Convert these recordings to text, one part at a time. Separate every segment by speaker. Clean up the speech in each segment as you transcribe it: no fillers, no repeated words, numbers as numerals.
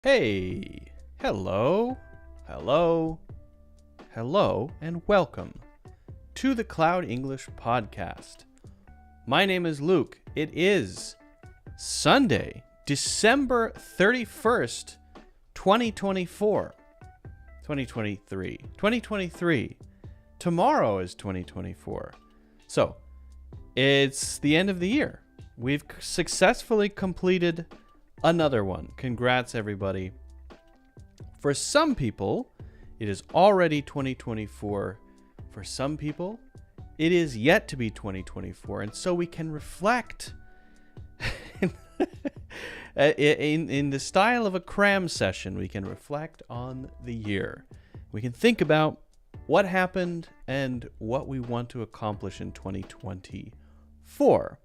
Speaker 1: Hey, hello, hello, hello, and welcome to the Cloud English Podcast. My name is Luke. It is Sunday, December 31st, 2024. 2023. Tomorrow is 2024. So, it's the end of the year. We've successfully completed another one. Congrats, everybody. For some people, it is already 2024. For some people, it is yet to be 2024. And so we can reflect in the style of a cram session. We can reflect on the year. We can think about what happened and what we want to accomplish in 2024.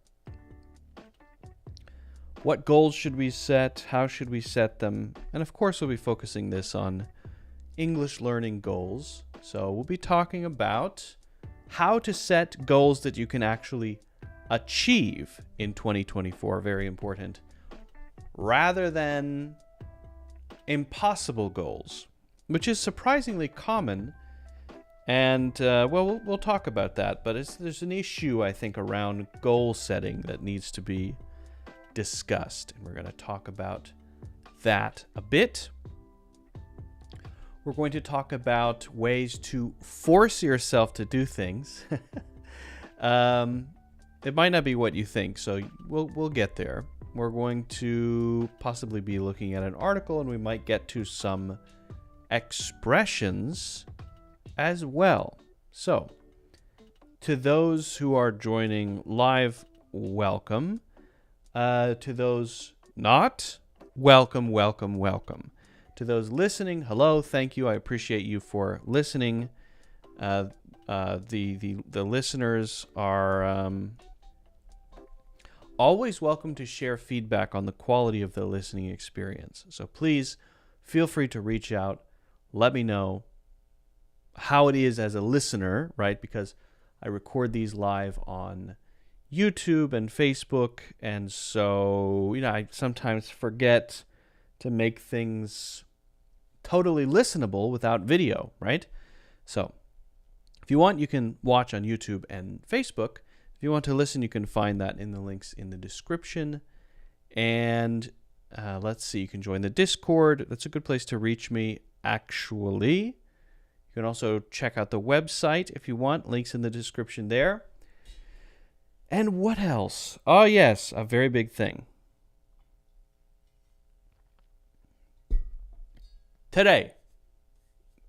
Speaker 1: What goals should we set? How should we set them? And of course, we'll be focusing this on English learning goals. So we'll be talking about how to set goals that you can actually achieve in 2024, very important, rather than impossible goals, which is surprisingly common. And, we'll talk about that. But there's an issue, I think, around goal setting that needs to be discussed, and we're going to talk about that a bit. We're going to talk about ways to force yourself to do things. It might not be what you think, so we'll get there. We're going to possibly be looking at an article, and we might get to some expressions as well. So, to those who are joining live, welcome. To those not, welcome. To those listening, hello, thank you. I appreciate you for listening. The listeners are always welcome to share feedback on the quality of the listening experience. So please feel free to reach out. Let me know how it is as a listener, right? Because I record these live on YouTube and Facebook, and so I sometimes forget to make things totally listenable without video, right? So if you want, you can watch on YouTube and Facebook. If you want to listen, you can find that in the links in the description. And let's see, you can join the Discord. That's a good place to reach me, actually. You can also check out the website if you want. Links in the description there. And what else? Oh, yes, a very big thing. Today,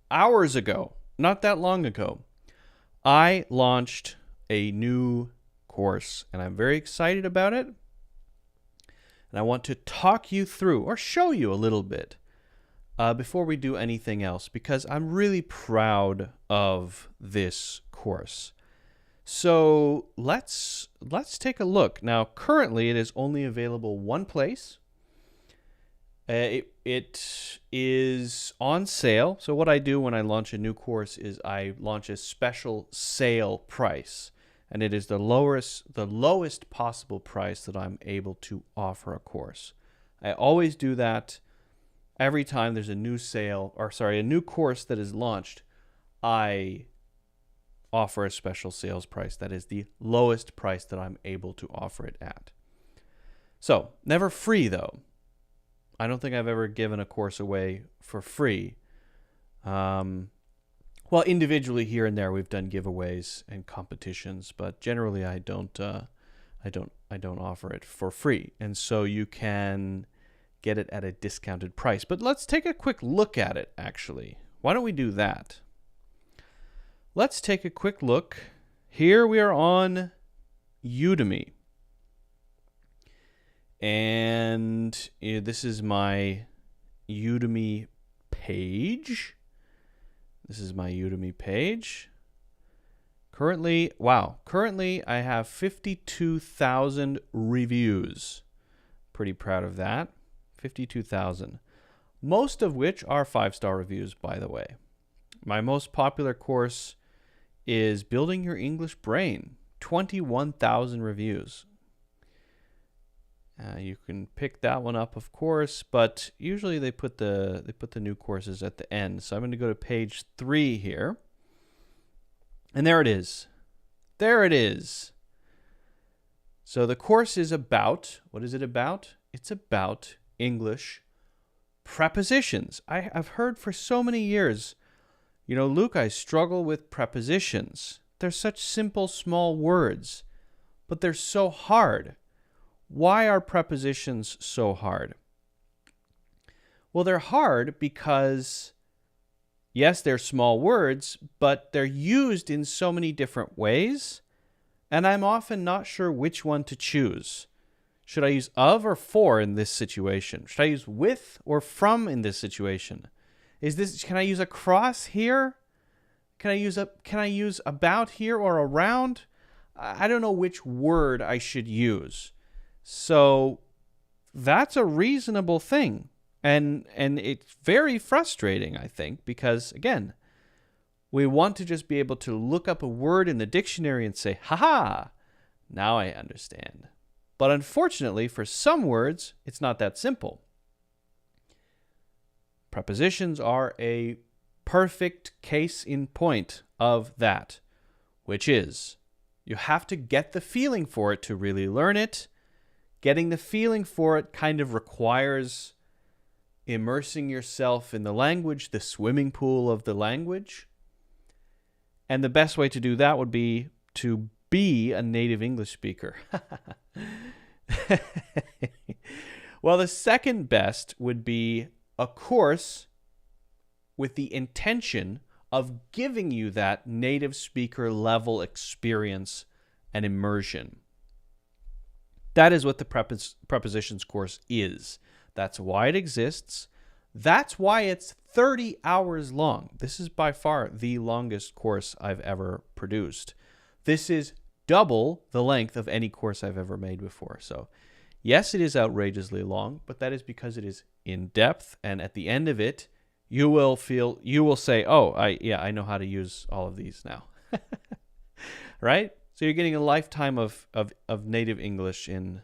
Speaker 1: hours ago, not that long ago, I launched a new course, and I'm very excited about it. And I want to talk you through, or show you a little bit, before we do anything else, because I'm really proud of this course. So let's take a look. Now, currently, it is only available one place. It is on sale. So what I do when I launch a new course is I launch a special sale price, and it is the lowest possible price that I'm able to offer a course. I always do that every time there's a new course that is launched. I offer a special sales price that is the lowest price that I'm able to offer it at. So, never free though. I don't think I've ever given a course away for free. Well, individually here and there we've done giveaways and competitions, but generally I don't offer it for free. And so you can get it at a discounted price. But let's take a quick look at it actually. Why don't we do that? Let's take a quick look. Here we are on Udemy. And this is my Udemy page. Currently I have 52,000 reviews. Pretty proud of that. 52,000. Most of which are 5-star reviews, by the way. My most popular course is Building Your English Brain. 21,000 reviews. You can pick that one up, of course, but usually they put the new courses at the end. So I'm going to go to page 3 here. And there it is. There it is. So the course is about, what is it about? It's about English prepositions. I've heard for so many years, you know, Luke, I struggle with prepositions. They're such simple, small words, but they're so hard. Why are prepositions so hard? Well, they're hard because, yes, they're small words, but they're used in so many different ways, and I'm often not sure which one to choose. Should I use of or for in this situation? Should I use with or from in this situation? Can I use across here? Can I use about here or around? I don't know which word I should use. So that's a reasonable thing. And it's very frustrating, I think, because, again, we want to just be able to look up a word in the dictionary and say, ha-ha, now I understand. But unfortunately, for some words, it's not that simple. Prepositions are a perfect case in point of that, which is you have to get the feeling for it to really learn it. Getting the feeling for it kind of requires immersing yourself in the language, the swimming pool of the language. And the best way to do that would be to be a native English speaker. Well, the second best would be a course with the intention of giving you that native speaker level experience and immersion. That is what the prepositions course is. That's why it exists. That's why it's 30 hours long. This is by far the longest course I've ever produced. This is double the length of any course I've ever made before. So, yes, it is outrageously long, but that is because it is in depth, and at the end of it, you will say, "Oh, I know how to use all of these now." Right? So you're getting a lifetime of native English in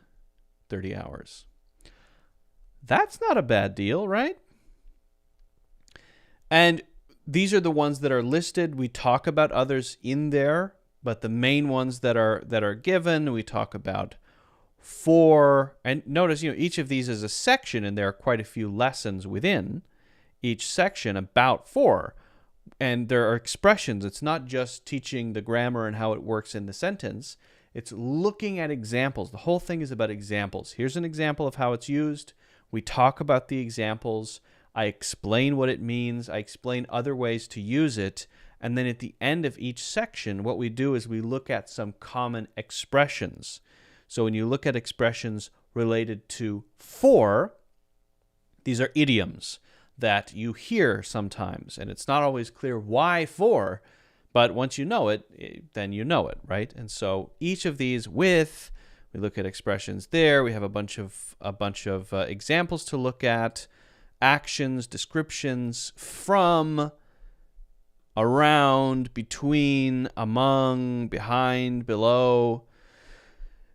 Speaker 1: 30 hours. That's not a bad deal, right? And these are the ones that are listed. We talk about others in there, but the main ones that are given, we talk about 4. And notice, each of these is a section, and there are quite a few lessons within each section about 4. And there are expressions. It's not just teaching the grammar and how it works in the sentence. It's looking at examples. The whole thing is about examples. Here's an example of how it's used. We talk about the examples. I explain what it means. I explain other ways to use it. And then at the end of each section, what we do is we look at some common expressions. So when you look at expressions related to for, these are idioms that you hear sometimes, and it's not always clear why for, but once you know it, then you know it, right? And so each of these with, we look at expressions there. We have a bunch of examples to look at, actions, descriptions, from, around, between, among, behind, below,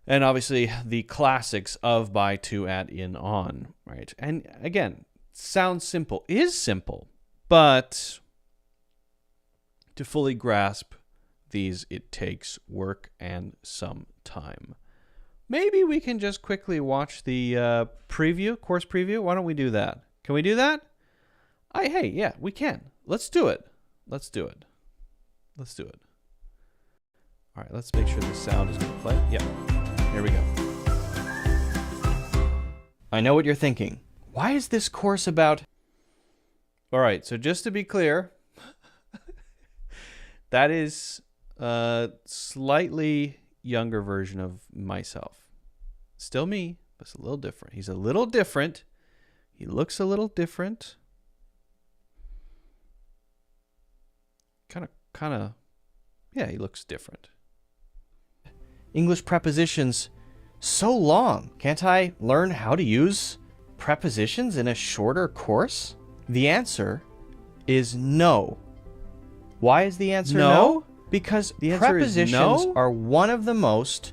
Speaker 1: and obviously the classics of, by, to, at, in, on, right? And again, sounds simple, is simple, but to fully grasp these, it takes work and some time. Maybe we can just quickly watch the course preview. Why don't we do that? Can we do that? Hey, yeah, we can. Let's do it. All right, let's make sure the sound is going to play. Yep, here we go. I know what you're thinking. Why is this course about... All right, so just to be clear, that is a slightly younger version of myself. Still me, but it's a little different. He's a little different. He looks a little different. Kind of, yeah, he looks different. English prepositions, so long. Can't I learn how to use prepositions in a shorter course? The answer is no. Why is the answer no? Because the prepositions are one of the most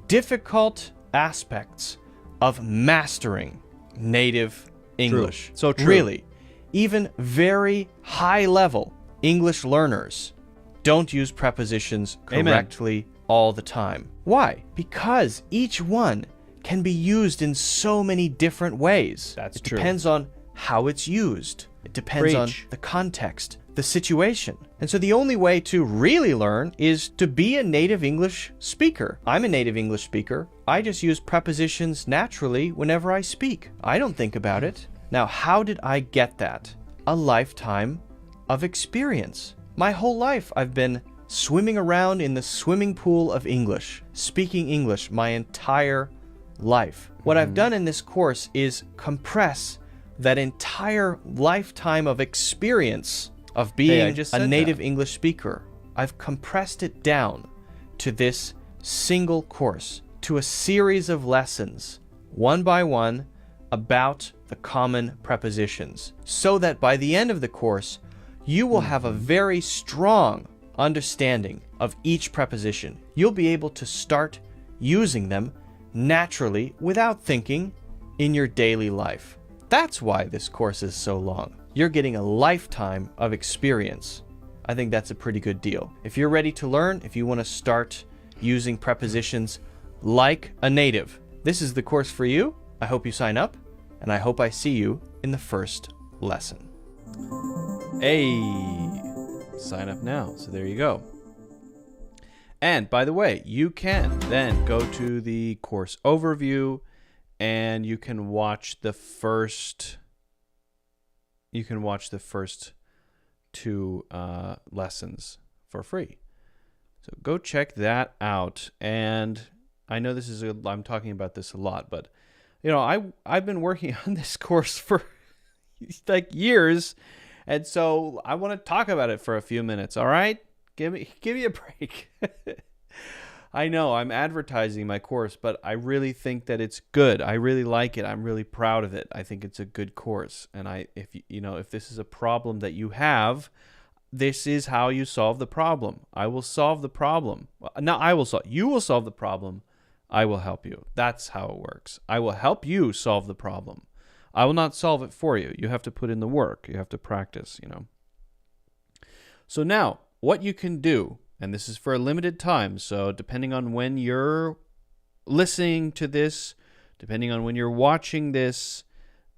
Speaker 1: difficult aspects of mastering native English.
Speaker 2: So true.
Speaker 1: Really, even very high-level English learners don't use prepositions correctly all the time. Why? Because each one can be used in so many different ways.
Speaker 2: That's
Speaker 1: It
Speaker 2: true.
Speaker 1: depends on how it's used. It depends on the context, the situation. And so the only way to really learn is to be a native English speaker. I'm a native English speaker. I just use prepositions naturally whenever I speak. I don't think about it. Now, how did I get that? A lifetime of experience. My whole life I've been swimming around in the swimming pool of English, speaking English my entire life. What I've done in this course is compress that entire lifetime of experience of being a native English speaker. I've compressed it down to this single course, to a series of lessons, one by one, about the common prepositions, so that by the end of the course, you will have a very strong understanding of each preposition. You'll be able to start using them naturally without thinking in your daily life. That's why this course is so long. You're getting a lifetime of experience. I think that's a pretty good deal. If you're ready to learn, if you want to start using prepositions like a native, this is the course for you. I hope you sign up, and I hope I see you in the first lesson. Hey, sign up now. So there you go. And by the way, you can then go to the course overview and you can watch the first two lessons for free. So go check that out. And I know I'm talking about this a lot, but you know, I've been working on this course for like years, and so I want to talk about it for a few minutes. All right, give me a break. I know I'm advertising my course, but I really think that it's good. I really like it. I'm really proud of it. I think it's a good course, and if this is a problem that you have, this is how you solve the problem. I will solve the problem. You will solve the problem. I will help you. That's how it works. I will help you solve the problem. I will not solve it for you. You have to put in the work. You have to practice, So now, what you can do, and this is for a limited time, so depending on when you're listening to this, depending on when you're watching this,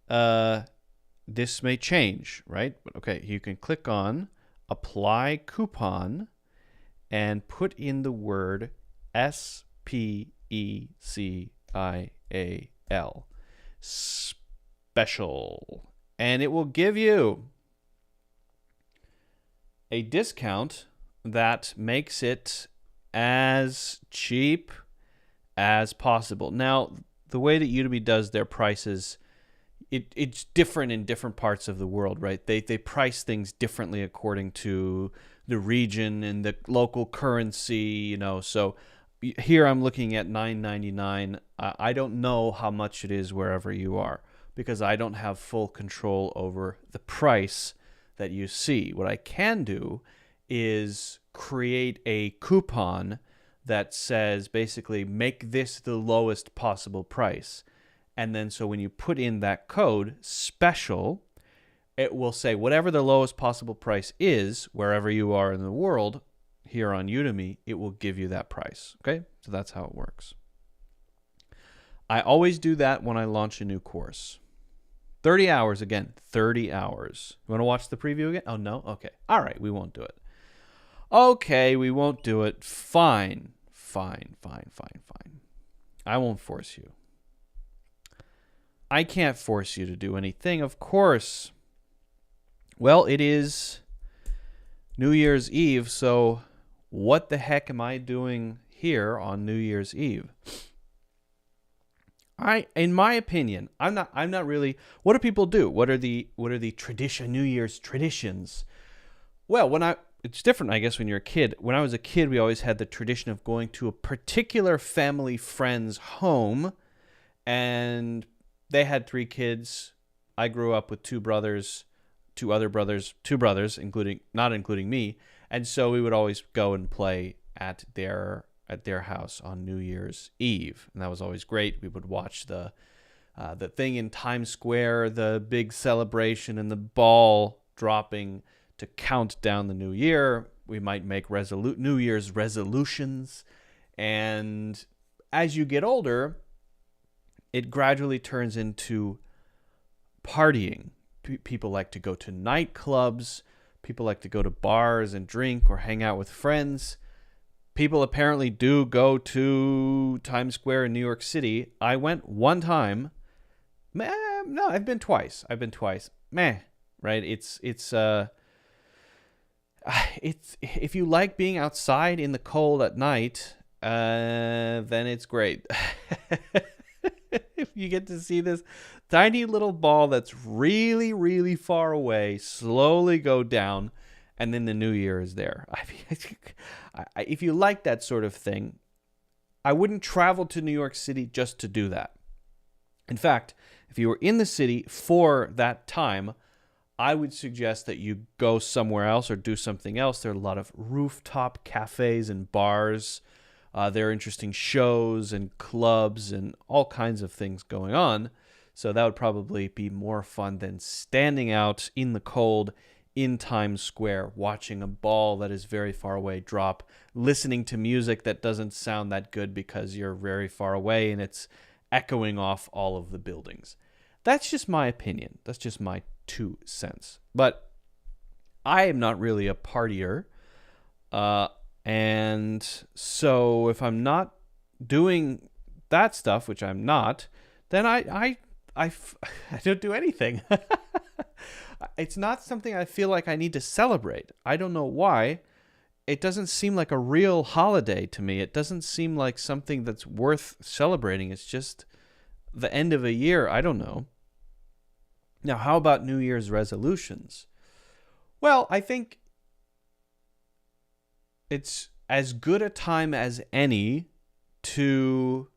Speaker 1: this may change, right? But okay, you can click on Apply Coupon and put in the word SPECIAL. Special. And it will give you a discount that makes it as cheap as possible. Now, the way that Udemy does their prices, it's different in different parts of the world, right? They price things differently according to the region and the local currency, So here I'm looking at $9.99. I don't know how much it is wherever you are, because I don't have full control over the price that you see. What I can do is create a coupon that says basically make this the lowest possible price. And then so when you put in that code, special, it will say whatever the lowest possible price is, wherever you are in the world, here on Udemy, it will give you that price. Okay? So that's how it works. I always do that when I launch a new course. 30 hours again. 30 hours. You want to watch the preview again? Oh, no? Okay. All right. We won't do it. Okay. We won't do it. Fine. I won't force you. I can't force you to do anything, of course. Well, it is New Year's Eve, so what the heck am I doing here on New Year's Eve? In my opinion, I'm not really. What do people do? What are the New Year's traditions? Well, it's different, I guess, when you're a kid. When I was a kid, we always had the tradition of going to a particular family friend's home, and they had 3 kids. I grew up with 2 brothers, 2 brothers, not including me, and so we would always go and play at their house on New Year's Eve, and that was always great. We would watch the the thing in Times Square, the big celebration and the ball dropping to count down the new year. We might make New Year's resolutions. And as you get older, it gradually turns into partying. People like to go to nightclubs. People like to go to bars and drink or hang out with friends. People apparently do go to Times Square in New York City. I went one time. No, I've been twice. Right? It's if you like being outside in the cold at night, then it's great. If you get to see this tiny little ball that's really, really far away slowly go down, and then the new year is there. If you like that sort of thing, I wouldn't travel to New York City just to do that. In fact, if you were in the city for that time, I would suggest that you go somewhere else or do something else. There are a lot of rooftop cafes and bars. There are interesting shows and clubs and all kinds of things going on. So that would probably be more fun than standing out in the cold in Times Square, watching a ball that is very far away drop, listening to music that doesn't sound that good because you're very far away and it's echoing off all of the buildings. That's just my opinion. That's just my 2 cents. But I am not really a partier. And so if I'm not doing that stuff, which I'm not, then I don't do anything. It's not something I feel like I need to celebrate. I don't know why. It doesn't seem like a real holiday to me. It doesn't seem like something that's worth celebrating. It's just the end of a year. I don't know. Now, how about New Year's resolutions? Well, I think it's as good a time as any to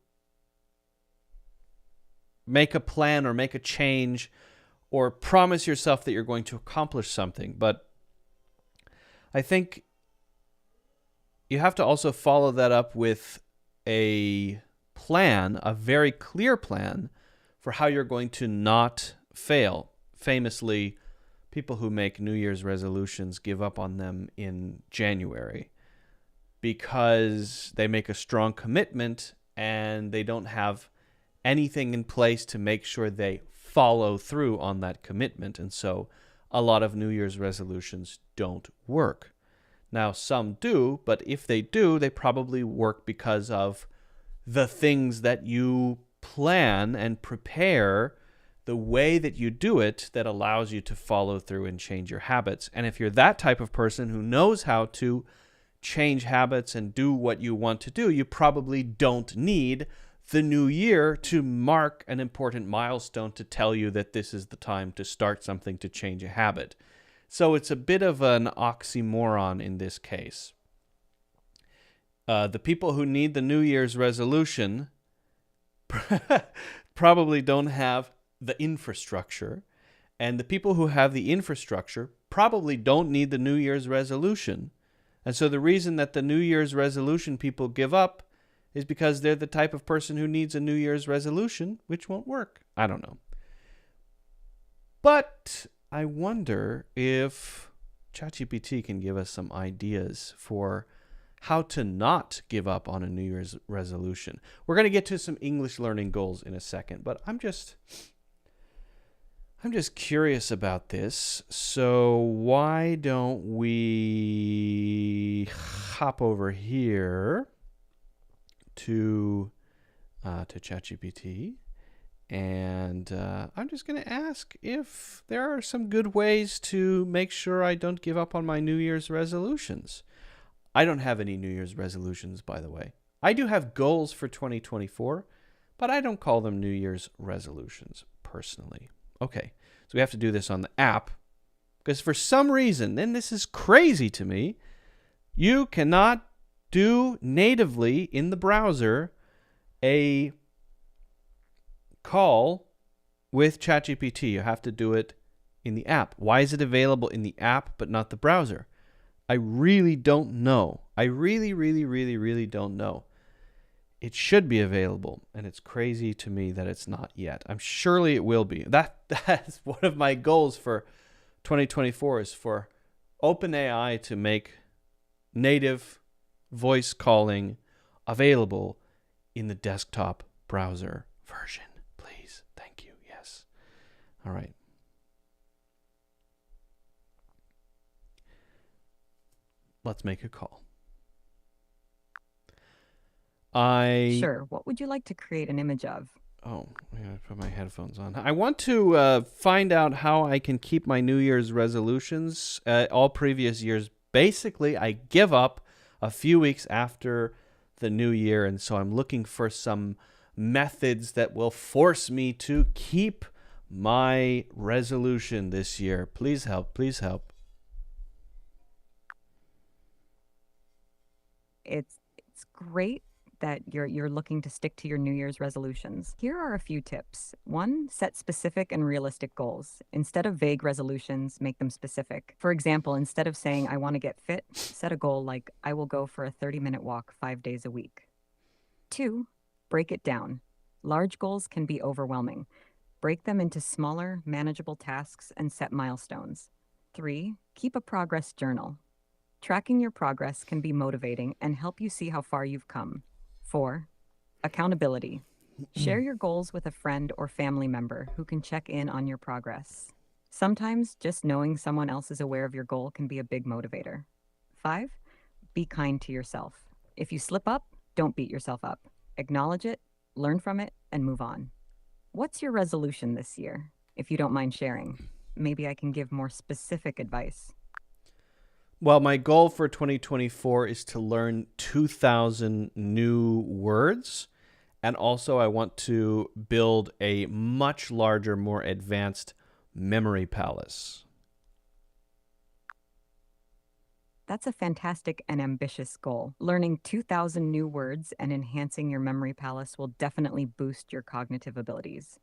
Speaker 1: make a plan or make a change or promise yourself that you're going to accomplish something. But I think you have to also follow that up with a plan, a very clear plan for how you're going to not fail. Famously, people who make New Year's resolutions give up on them in January because they make a strong commitment and they don't have anything in place to make sure they follow through on that commitment. And so a lot of New Year's resolutions don't work. Now, some do, but if they do, they probably work because of the things that you plan and prepare, the way that you do it that allows you to follow through and change your habits. And if you're that type of person who knows how to change habits and do what you want to do, you probably don't need the new year to mark an important milestone to tell you that this is the time to start something to change a habit. So it's a bit of an oxymoron in this case. The people who need the New Year's resolution probably don't have the infrastructure, and the people who have the infrastructure probably don't need the New Year's resolution. And so the reason that the New Year's resolution people give up is because they're the type of person who needs a New Year's resolution, which won't work. I don't know. But I wonder if ChatGPT can give us some ideas for how to not give up on a New Year's resolution. We're going to get to some English learning goals in a second, but I'm just curious about this. So why don't we hop over here to ChatGPT, and I'm just going to ask if there are some good ways to make sure I don't give up on my New Year's resolutions. I don't have any New Year's resolutions, by the way. I do have goals for 2024, but I don't call them New Year's resolutions personally. Okay, so we have to do this on the app, because for some reason, and this is crazy to me, you cannot do natively in the browser a call with ChatGPT. You have to do it in the app. Why is it available in the app but not the browser? I really don't know. I really don't know. it should be available, and it's crazy to me that it's not yet. I'm surely it will be. That's one of my goals for 2024 is for OpenAI to make native voice calling available in the desktop browser version. Please. Thank you. Yes. All right. Let's make a call.
Speaker 2: Sure. What would you like to create an image of?
Speaker 1: Oh, I gotta put my headphones on. I want to find out how I can keep my New Year's resolutions. All previous years, basically, I give up a few weeks after the new year, and so I'm looking for some methods that will force me to keep my resolution this year. Please help. Please help.
Speaker 2: It's great that you're looking to stick to your New Year's resolutions. Here are a few tips. One, set specific and realistic goals. Instead of vague resolutions, make them specific. For example, instead of saying I want to get fit, set a goal like I will go for a 30-minute walk 5 days a week. Two, break it down. Large goals can be overwhelming. Break them into smaller, manageable tasks and set milestones. Three, keep a progress journal. Tracking your progress can be motivating and help you see how far you've come. 4. Accountability. Share your goals with a friend or family member who can check in on your progress. Sometimes just knowing someone else is aware of your goal can be a big motivator. 5. Be kind to yourself. If you slip up, don't beat yourself up. Acknowledge it, learn from it, and move on. What's your resolution this year? If you don't mind sharing, maybe I can give more specific advice.
Speaker 1: Well, my goal for 2024 is to learn 2,000 new words. And also, I want to build a much larger, more advanced memory palace.
Speaker 2: That's a fantastic and ambitious goal. Learning 2,000 new words and enhancing your memory palace will definitely boost your cognitive abilities.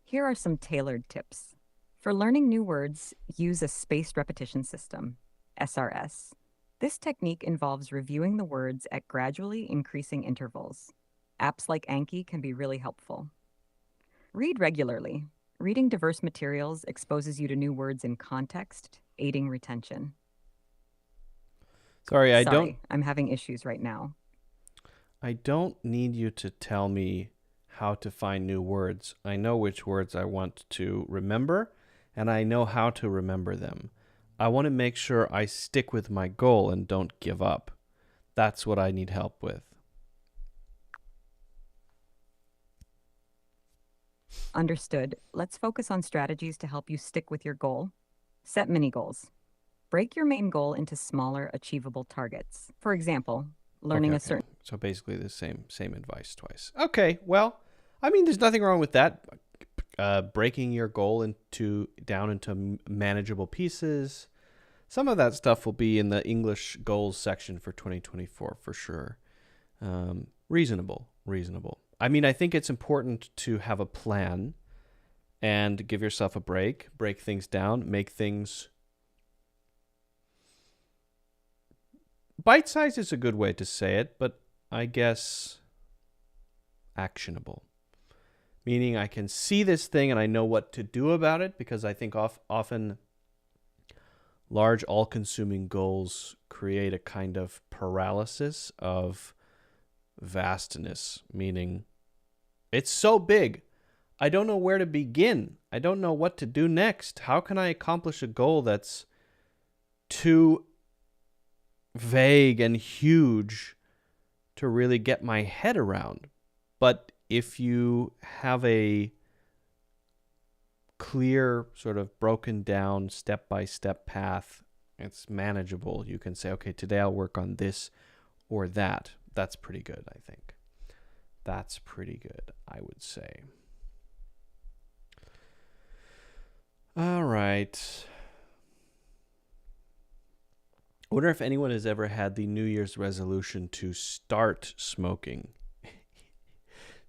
Speaker 2: Here are some tailored tips. For learning new words, use a spaced repetition system, SRS. This technique involves reviewing the words at gradually increasing intervals. Apps like Anki can be really helpful. Read regularly. Reading diverse materials exposes you to new words in context, aiding retention.
Speaker 1: Sorry,
Speaker 2: Sorry, I'm having issues right now.
Speaker 1: I don't need you to tell me how to find new words. I know which words I want to remember, and I know how to remember them. I want to make sure I stick with my goal and don't give up. That's what I need help with.
Speaker 2: Understood. Let's focus on strategies to help you stick with your goal. Set mini goals. Break your main goal into smaller, achievable targets. For example, learning a certain.
Speaker 1: So basically the same advice twice. Okay, well, I mean, there's nothing wrong with that. Breaking your goal down into manageable pieces. Some of that stuff will be in the English goals section for 2024 for sure. Reasonable. I mean, I think it's important to have a plan and give yourself a break things down, make things. Bite size is a good way to say it, but I guess actionable. Meaning I can see this thing and I know what to do about it, because I think often large all-consuming goals create a kind of paralysis of vastness, meaning it's so big, I don't know where to begin. I don't know what to do next. How can I accomplish a goal that's too vague and huge to really get my head around? But if you have a clear, sort of broken down, step-by-step path, it's manageable. You can say, okay, today I'll work on this or that. That's pretty good, I think. That's pretty good, I would say. All right. I wonder if anyone has ever had the New Year's resolution to start smoking.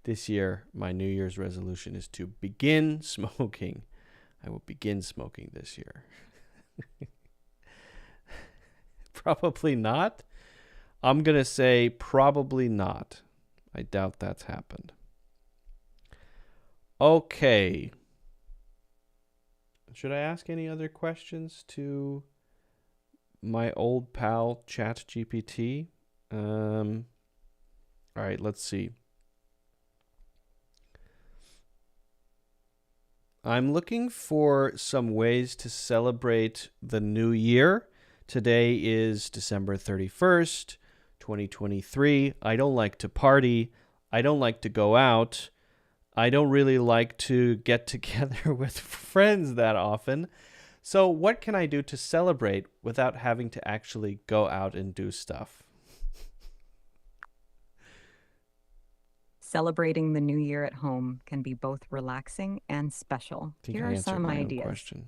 Speaker 1: This year, my New Year's resolution is to begin smoking. I will begin smoking this year. Probably not. I'm going to say probably not. I doubt that's happened. Okay. Should I ask any other questions to my old pal ChatGPT? All right, let's see. I'm looking for some ways to celebrate the new year. Today is December 31st, 2023. I don't like to party. I don't like to go out. I don't really like to get together with friends that often. So what can I do to celebrate without having to actually go out and do stuff?
Speaker 2: Celebrating the new year at home can be both relaxing and special.
Speaker 1: I think
Speaker 2: Here
Speaker 1: I
Speaker 2: are
Speaker 1: answered
Speaker 2: some
Speaker 1: my own
Speaker 2: ideas.
Speaker 1: question.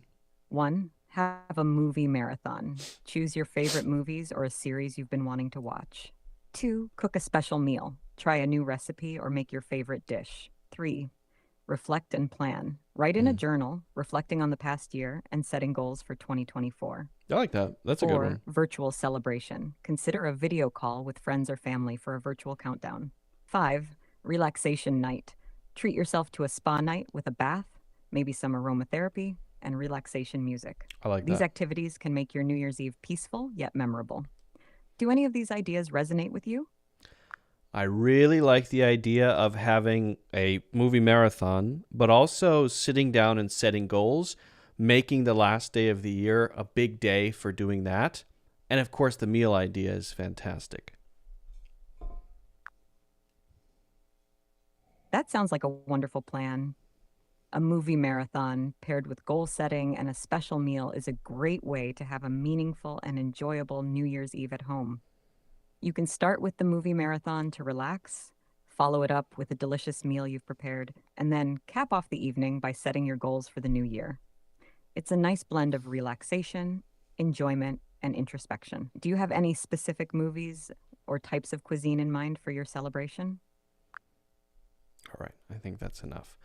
Speaker 2: 1. Have a movie marathon. Choose your favorite movies or a series you've been wanting to watch. 2. Cook a special meal. Try a new recipe or make your favorite dish. 3. Reflect and plan. Write in a journal, reflecting on the past year and setting goals for 2024.
Speaker 1: I like that. That's a good
Speaker 2: 4.
Speaker 1: one.
Speaker 2: Virtual celebration. Consider a video call with friends or family for a virtual countdown. 5. Relaxation night. Treat yourself to a spa night with a bath, maybe some aromatherapy, and relaxation music.
Speaker 1: I like
Speaker 2: These
Speaker 1: that.
Speaker 2: activities can make your New Year's Eve peaceful yet memorable. Do any of these ideas resonate with you?
Speaker 1: I really like the idea of having a movie marathon, but also sitting down and setting goals, making the last day of the year a big day for doing that. And of course, the meal idea is fantastic.
Speaker 2: That sounds like a wonderful plan. A movie marathon paired with goal setting and a special meal is a great way to have a meaningful and enjoyable New Year's Eve at home. You can start with the movie marathon to relax, follow it up with a delicious meal you've prepared, and then cap off the evening by setting your goals for the new year. It's a nice blend of relaxation, enjoyment, and introspection. Do you have any specific movies or types of cuisine in mind for your celebration?
Speaker 1: All right, I think that's enough.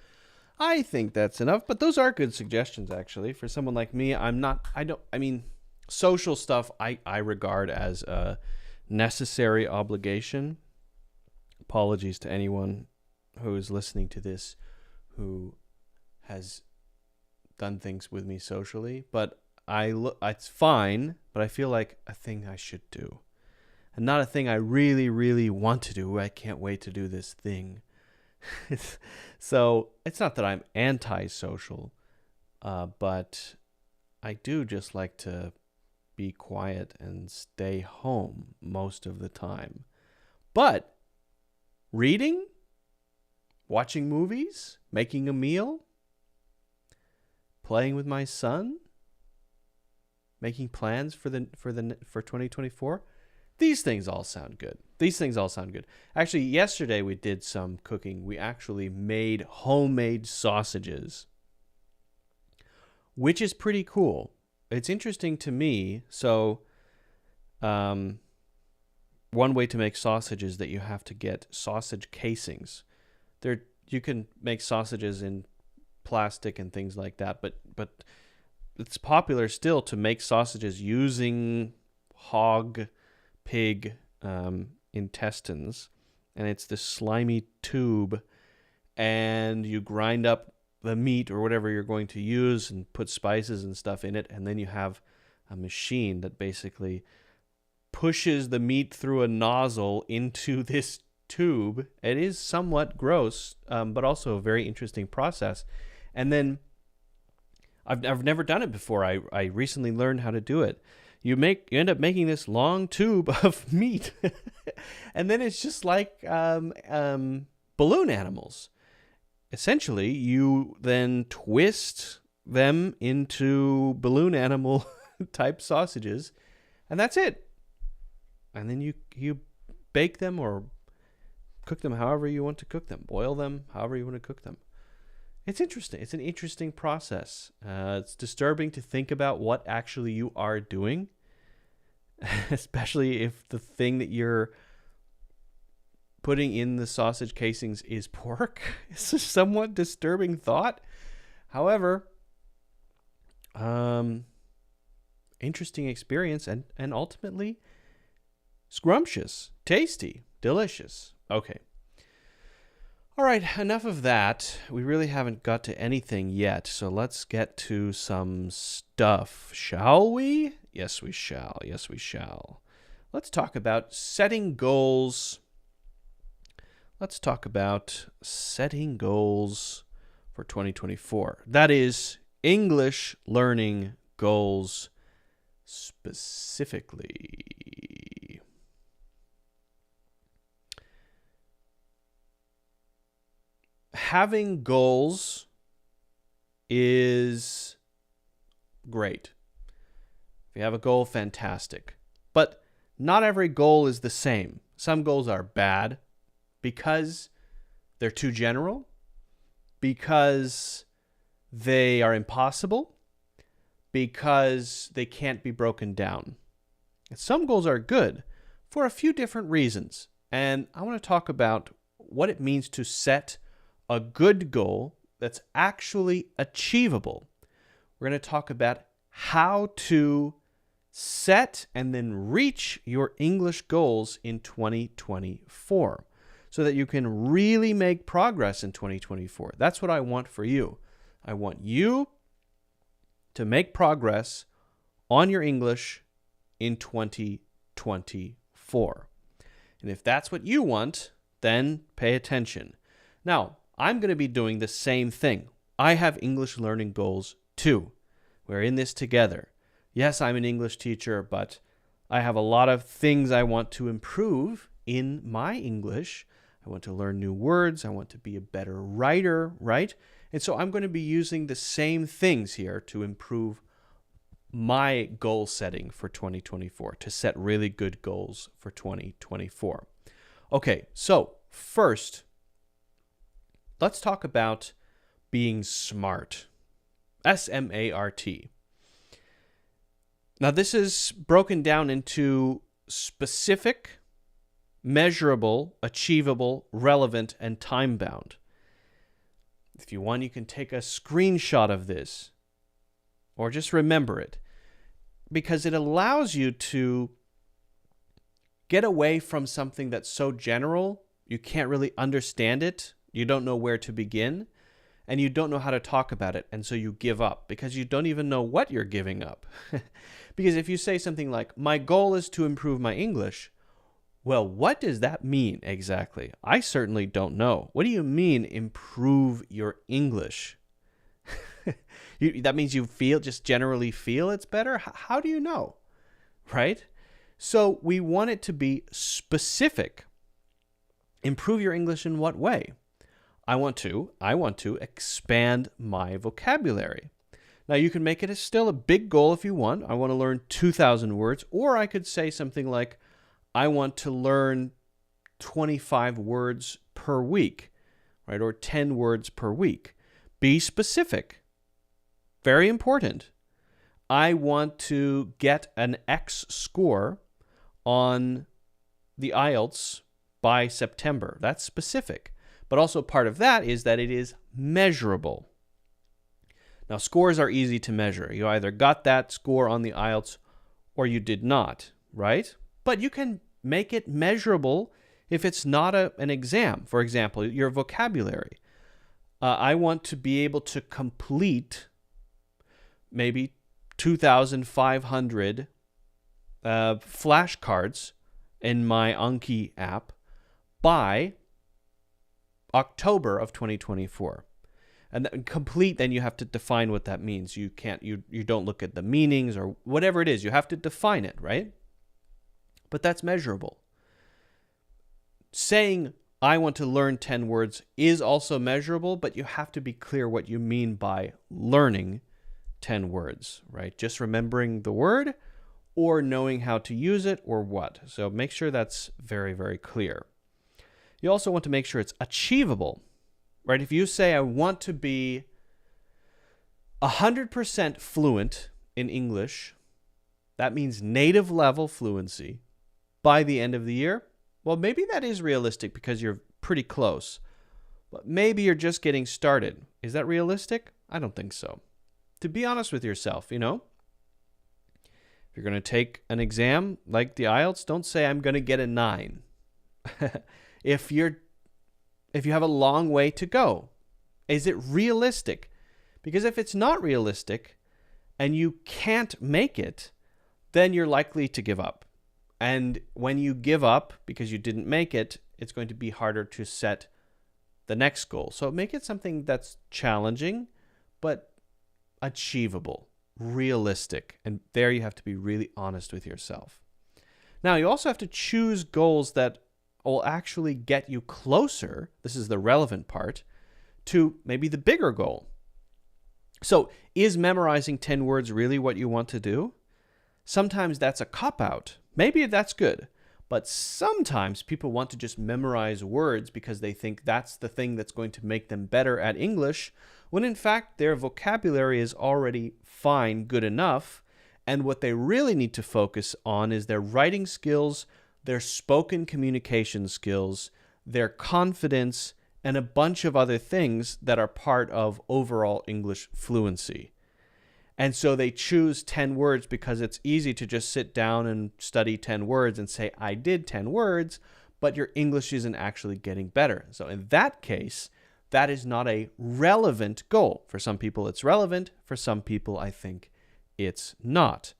Speaker 1: But those are good suggestions, actually. For someone like me, social stuff I regard as a necessary obligation. Apologies to anyone who is listening to this who has done things with me socially, but it's fine, but I feel like a thing I should do. And not a thing I really, really want to do. I can't wait to do this thing. So it's not that I'm anti-social, but I do just like to be quiet and stay home most of the time. But reading, watching movies, making a meal, playing with my son, making plans for 2024. These things all sound good. Actually, yesterday we did some cooking. We actually made homemade sausages, which is pretty cool. It's interesting to me. So, one way to make sausage is that you have to get sausage casings. You can make sausages in plastic and things like that, but it's popular still to make sausages using pig intestines, and it's this slimy tube, and you grind up the meat or whatever you're going to use and put spices and stuff in it, and then you have a machine that basically pushes the meat through a nozzle into this tube. It is somewhat gross, but also a very interesting process. And then I've never done it before. I recently learned how to do it. You end up making this long tube of meat, and then it's just like balloon animals. Essentially, you then twist them into balloon animal type sausages, and that's it. And then you bake them or cook them however you want to cook them, boil them however you want to cook them. It's interesting. It's an interesting process. It's disturbing to think about what actually you are doing, especially if the thing that you're putting in the sausage casings is pork. It's a somewhat disturbing thought. However, interesting experience and ultimately scrumptious, tasty, delicious. Okay. All right, enough of that. We really haven't got to anything yet, so let's get to some stuff, shall we? Yes, we shall. Yes, we shall. Let's talk about setting goals. Let's talk about setting goals for 2024. That is English learning goals specifically. Having goals is great. If you have a goal, fantastic. But not every goal is the same. Some goals are bad because they're too general, because they are impossible, because they can't be broken down. And some goals are good for a few different reasons. And I want to talk about what it means to set a good goal that's actually achievable. We're going to talk about how to set and then reach your English goals in 2024 so that you can really make progress in 2024. That's what I want for you. I want you to make progress on your English in 2024. And if that's what you want, then pay attention. Now, I'm going to be doing the same thing. I have English learning goals too. We're in this together. Yes, I'm an English teacher, but I have a lot of things I want to improve in my English. I want to learn new words. I want to be a better writer, right? And so I'm going to be using the same things here to improve my goal setting for 2024, to set really good goals for 2024. Okay, so first, let's talk about being smart. S-M-A-R-T. Now, this is broken down into specific, measurable, achievable, relevant, and time-bound. If you want, you can take a screenshot of this or just remember it because it allows you to get away from something that's so general, you can't really understand it. You don't know where to begin, and you don't know how to talk about it, and so you give up because you don't even know what you're giving up. Because if you say something like, my goal is to improve my English, well, what does that mean exactly? I certainly don't know. What do you mean, improve your English? That means you just generally feel it's better? How do you know? Right? So we want it to be specific. Improve your English in what way? I want to expand my vocabulary. Now, you can make it still a big goal if you want. I want to learn 2,000 words. Or I could say something like, I want to learn 25 words per week, right? Or 10 words per week. Be specific. Very important. I want to get an X score on the IELTS by September. That's specific. But also part of that is that it is measurable. Now, scores are easy to measure. You either got that score on the IELTS or you did not, right? But you can make it measurable if it's not an exam. For example, your vocabulary. I want to be able to complete maybe 2,500 flashcards in my Anki app by October of 2024. And complete, then you have to define what that means. You don't look at the meanings or whatever it is. You have to define it, right? But that's measurable. Saying, I want to learn 10 words is also measurable, but you have to be clear what you mean by learning 10 words, right? Just remembering the word or knowing how to use it or what. So make sure that's very, very clear. You also want to make sure it's achievable, right? If you say, I want to be 100% fluent in English, that means native level fluency by the end of the year. Well, maybe that is realistic because you're pretty close, but maybe you're just getting started. Is that realistic? I don't think so. To be honest with yourself, if you're going to take an exam like the IELTS, don't say I'm going to get a 9. If if you have a long way to go? Is it realistic? Because if it's not realistic and you can't make it, then you're likely to give up. And when you give up because you didn't make it, it's going to be harder to set the next goal. So make it something that's challenging, but achievable, realistic. And there you have to be really honest with yourself. Now, you also have to choose goals that will actually get you closer, this is the relevant part, to maybe the bigger goal. So is memorizing 10 words really what you want to do? Sometimes that's a cop-out. Maybe that's good. But sometimes people want to just memorize words because they think that's the thing that's going to make them better at English, when in fact their vocabulary is already fine, good enough, and what they really need to focus on is their writing skills, their spoken communication skills, their confidence, and a bunch of other things that are part of overall English fluency. And so they choose 10 words because it's easy to just sit down and study 10 words and say, I did 10 words, but your English isn't actually getting better. So in that case, that is not a relevant goal. For some people, it's relevant. For some people, I think it's not.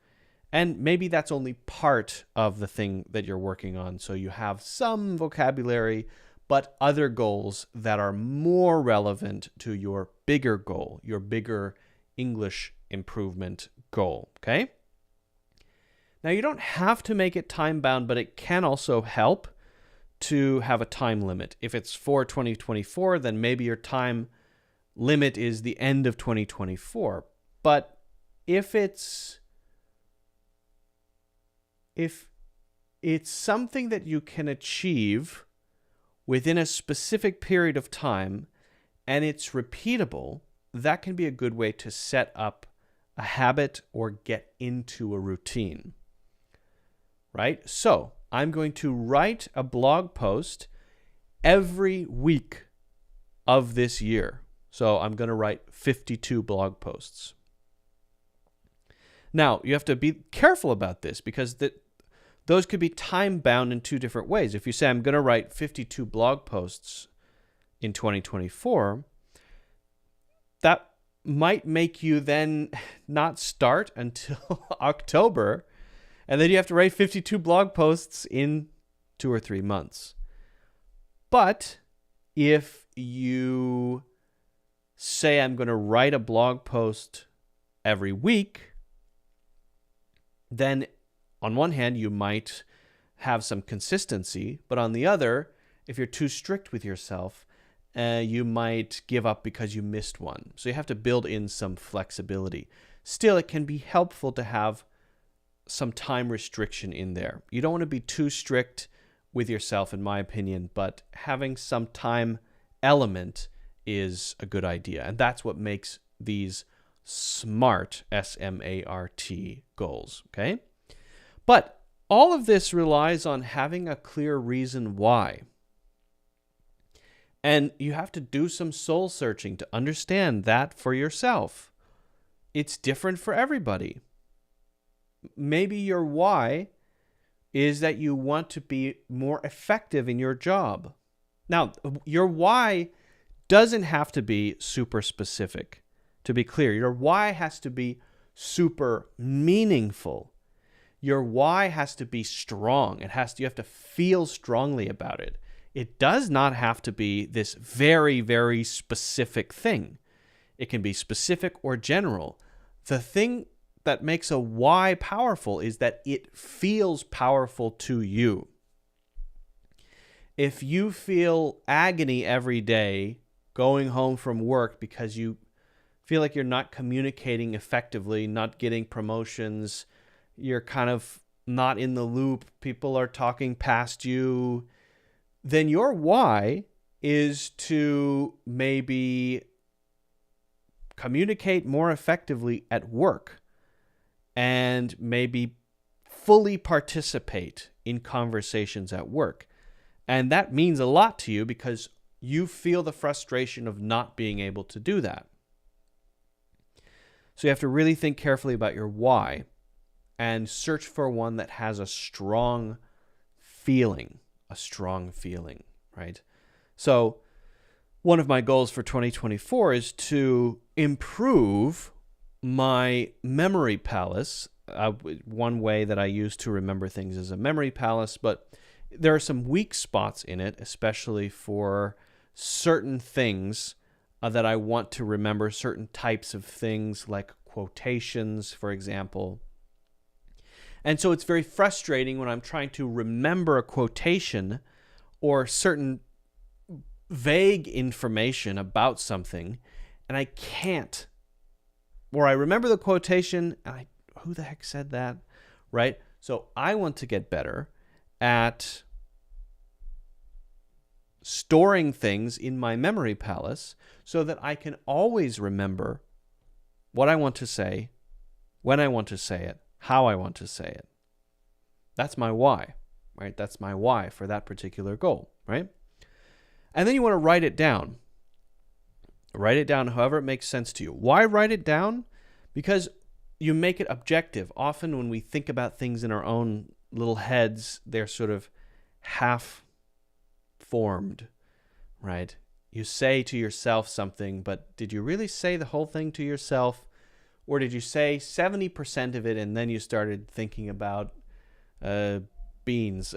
Speaker 1: And maybe that's only part of the thing that you're working on. So you have some vocabulary, but other goals that are more relevant to your bigger goal, your bigger English improvement goal, okay? Now, you don't have to make it time-bound, but it can also help to have a time limit. If it's for 2024, then maybe your time limit is the end of 2024. But if it's something that you can achieve within a specific period of time and it's repeatable, that can be a good way to set up a habit or get into a routine, right? So I'm going to write a blog post every week of this year. So I'm going to write 52 blog posts. Now, you have to be careful about this because those could be time-bound in two different ways. If you say, I'm going to write 52 blog posts in 2024, that might make you then not start until October, and then you have to write 52 blog posts in 2 or 3 months. But if you say, I'm going to write a blog post every week, then on one hand, you might have some consistency, but on the other, if you're too strict with yourself, you might give up because you missed one. So you have to build in some flexibility. Still, it can be helpful to have some time restriction in there. You don't want to be too strict with yourself, in my opinion, but having some time element is a good idea. And that's what makes these SMART, S-M-A-R-T goals, okay? But all of this relies on having a clear reason why. And you have to do some soul searching to understand that for yourself. It's different for everybody. Maybe your why is that you want to be more effective in your job. Now, your why doesn't have to be super specific. To be clear, your why has to be super meaningful. Your why has to be strong. You have to feel strongly about it. It does not have to be this very, very specific thing. It can be specific or general. The thing that makes a why powerful is that it feels powerful to you. If you feel agony every day going home from work because you feel like you're not communicating effectively, not getting promotions, you're kind of not in the loop, people are talking past you, then your why is to maybe communicate more effectively at work and maybe fully participate in conversations at work. And that means a lot to you because you feel the frustration of not being able to do that. So you have to really think carefully about your why and search for one that has a strong feeling, right? So one of my goals for 2024 is to improve my memory palace. One way that I use to remember things is a memory palace, but there are some weak spots in it, especially for certain things that I want to remember, certain types of things like quotations, for example. And so it's very frustrating when I'm trying to remember a quotation or certain vague information about something, and I can't. Or I remember the quotation, and who the heck said that, right? So I want to get better at storing things in my memory palace so that I can always remember what I want to say, when I want to say it, how I want to say it. That's my why, right? That's my why for that particular goal, right? And then you want to write it down. Write it down however it makes sense to you. Why write it down? Because you make it objective. Often when we think about things in our own little heads, they're sort of half formed, right? You say to yourself something, but did you really say the whole thing to yourself? Or did you say 70% of it and then you started thinking about beans?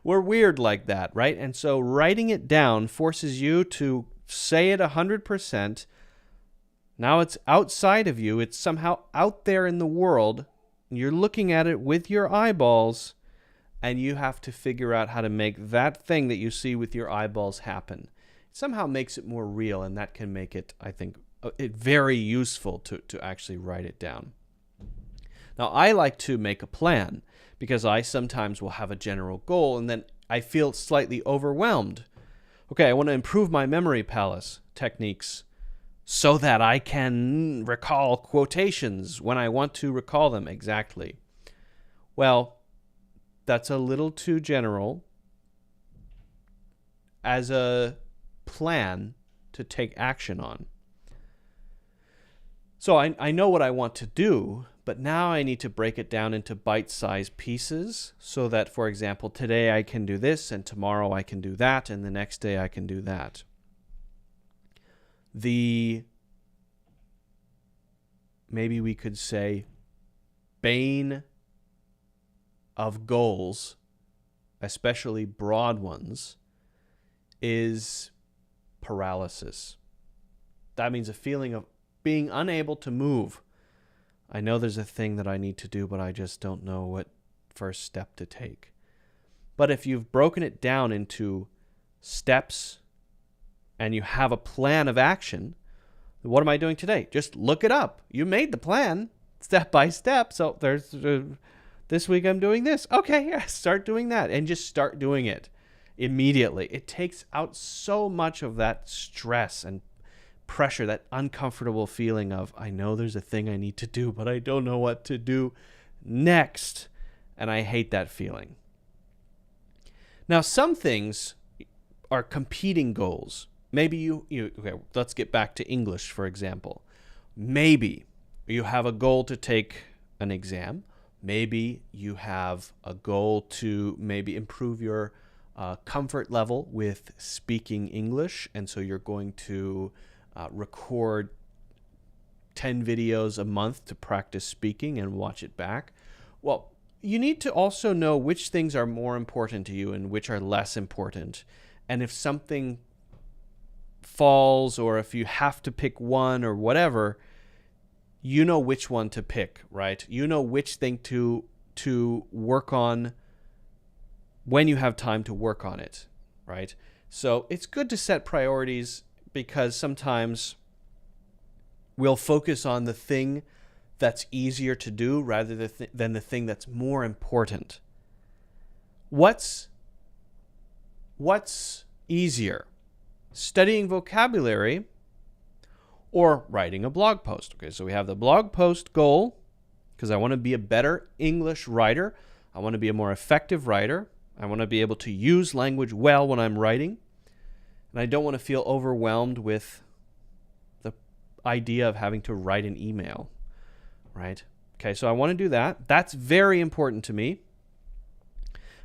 Speaker 1: We're weird like that, right? And so writing it down forces you to say it 100%. Now it's outside of you. It's somehow out there in the world. You're looking at it with your eyeballs, and you have to figure out how to make that thing that you see with your eyeballs happen. It somehow makes it more real, and that can make it, I think, very useful to actually write it down. Now, I like to make a plan because I sometimes will have a general goal, and then I feel slightly overwhelmed. Okay, I want to improve my memory palace techniques so that I can recall quotations when I want to recall them exactly. Well, that's a little too general as a plan to take action on. So I know what I want to do, but now I need to break it down into bite-sized pieces so that, for example, today I can do this, and tomorrow I can do that, and the next day I can do that. Maybe we could say, bane of goals, especially broad ones, is paralysis. That means a feeling of being unable to move. I know there's a thing that I need to do, but I just don't know what first step to take. But if you've broken it down into steps and you have a plan of action, what am I doing today? Just look it up. You made the plan step by step. So there's this week I'm doing this. Okay, yeah, start doing that and just start doing it immediately. It takes out so much of that stress and pressure, that uncomfortable feeling of, I know there's a thing I need to do, but I don't know what to do next. And I hate that feeling. Now, some things are competing goals. Maybe okay, let's get back to English, for example. Maybe you have a goal to take an exam. Maybe you have a goal to maybe improve your comfort level with speaking English. And so you're going to record 10 videos a month to practice speaking and watch it back. Well, you need to also know which things are more important to you and which are less important. And if something falls or if you have to pick one or whatever, you know which one to pick, right? You know which thing to work on when you have time to work on it, right? So it's good to set priorities because sometimes we'll focus on the thing that's easier to do rather than the thing that's more important. What's easier? Studying vocabulary or writing a blog post? Okay, so we have the blog post goal because I want to be a better English writer. I want to be a more effective writer. I want to be able to use language well when I'm writing. And I don't want to feel overwhelmed with the idea of having to write an email, right? Okay, so I want to do that. That's very important to me.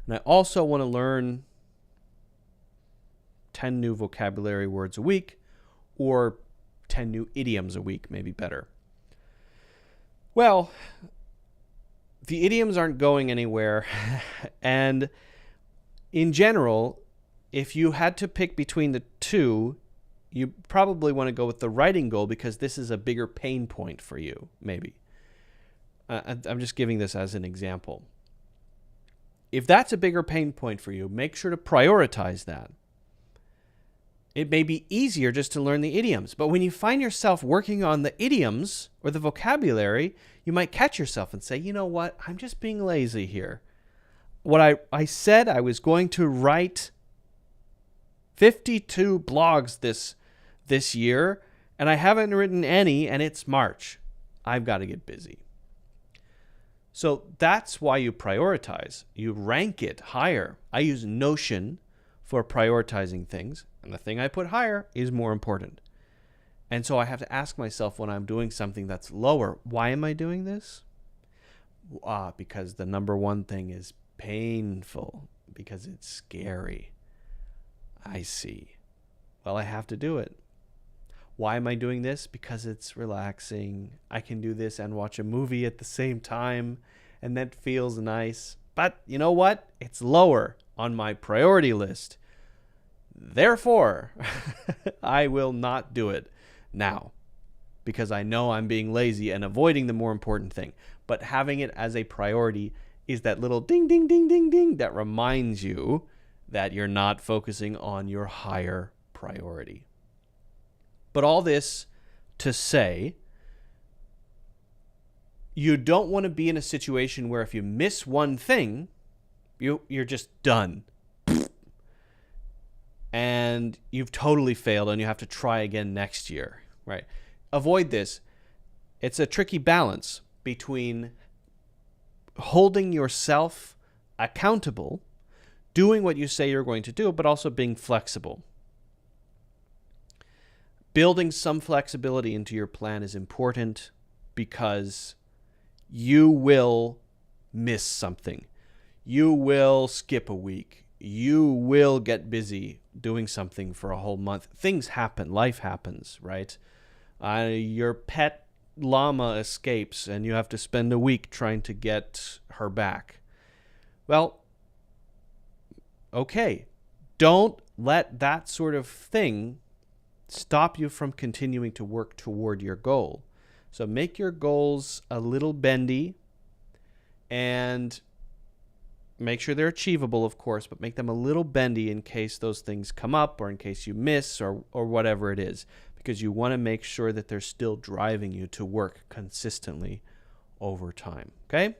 Speaker 1: And I also want to learn 10 new vocabulary words a week, or 10 new idioms a week, maybe better. Well, the idioms aren't going anywhere. And in general, if you had to pick between the two, you probably want to go with the writing goal because this is a bigger pain point for you, maybe. I'm just giving this as an example. If that's a bigger pain point for you, make sure to prioritize that. It may be easier just to learn the idioms, but when you find yourself working on the idioms or the vocabulary, you might catch yourself and say, you know what, I'm just being lazy here. What I said I was going to write 52 blogs this year, and I haven't written any, and it's March. I've got to get busy. So that's why you prioritize. You rank it higher. I use Notion for prioritizing things, and the thing I put higher is more important. And so I have to ask myself when I'm doing something that's lower, why am I doing this? Because the number one thing is painful, because it's scary. I see. Well, I have to do it. Why am I doing this? Because it's relaxing. I can do this and watch a movie at the same time, and that feels nice. But you know what? It's lower on my priority list. Therefore, I will not do it now because I know I'm being lazy and avoiding the more important thing. But having it as a priority is that little ding, ding, ding, ding, ding that reminds you that you're not focusing on your higher priority. But all this to say, you don't want to be in a situation where if you miss one thing, you're just done. And you've totally failed and you have to try again next year, right? Avoid this. It's a tricky balance between holding yourself accountable, doing what you say you're going to do, but also being flexible. Building some flexibility into your plan is important because you will miss something. You will skip a week. You will get busy doing something for a whole month. Things happen. Life happens, right? Your pet llama escapes and you have to spend a week trying to get her back. Well, okay. Don't let that sort of thing stop you from continuing to work toward your goal. So make your goals a little bendy and make sure they're achievable, of course, but make them a little bendy in case those things come up or in case you miss or whatever it is, because you want to make sure that they're still driving you to work consistently over time, okay?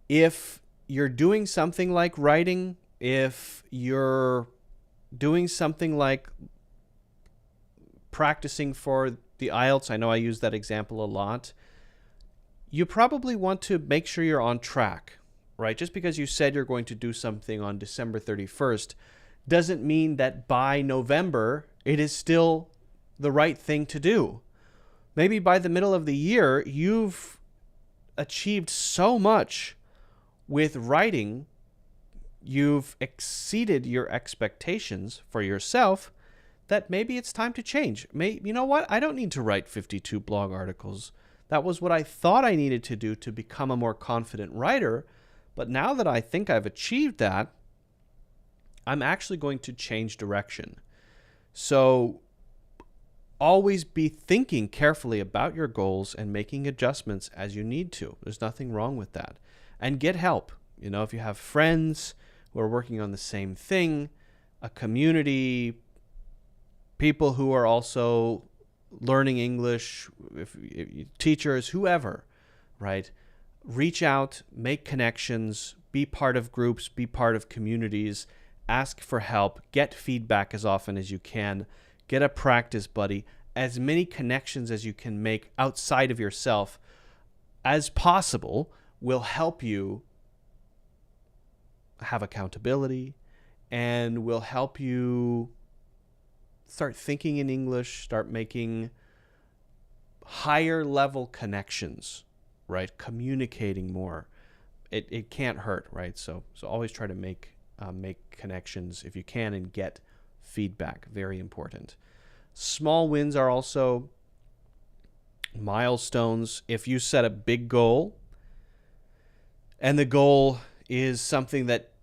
Speaker 1: If you're doing something like writing, if you're doing something like practicing for the IELTS, I know I use that example a lot, you probably want to make sure you're on track, right? Just because you said you're going to do something on December 31st doesn't mean that by November it is still the right thing to do. Maybe by the middle of the year, you've achieved so much with writing, you've exceeded your expectations for yourself that maybe it's time to change. You know what? I don't need to write 52 blog articles. That was what I thought I needed to do to become a more confident writer. But now that I think I've achieved that, I'm actually going to change direction. So always be thinking carefully about your goals and making adjustments as you need to. There's nothing wrong with that. And get help. You know, if you have friends who are working on the same thing, a community, people who are also learning English, if teachers, whoever, right? Reach out, make connections, be part of groups, be part of communities, ask for help, get feedback as often as you can, get a practice buddy, as many connections as you can make outside of yourself as possible will help you have accountability and will help you start thinking in English, start making higher level connections, right? Communicating more. It can't hurt, right? So always try to make make connections if you can and get feedback. Very important. Small wins are also milestones. If you set a big goal and the goal is something that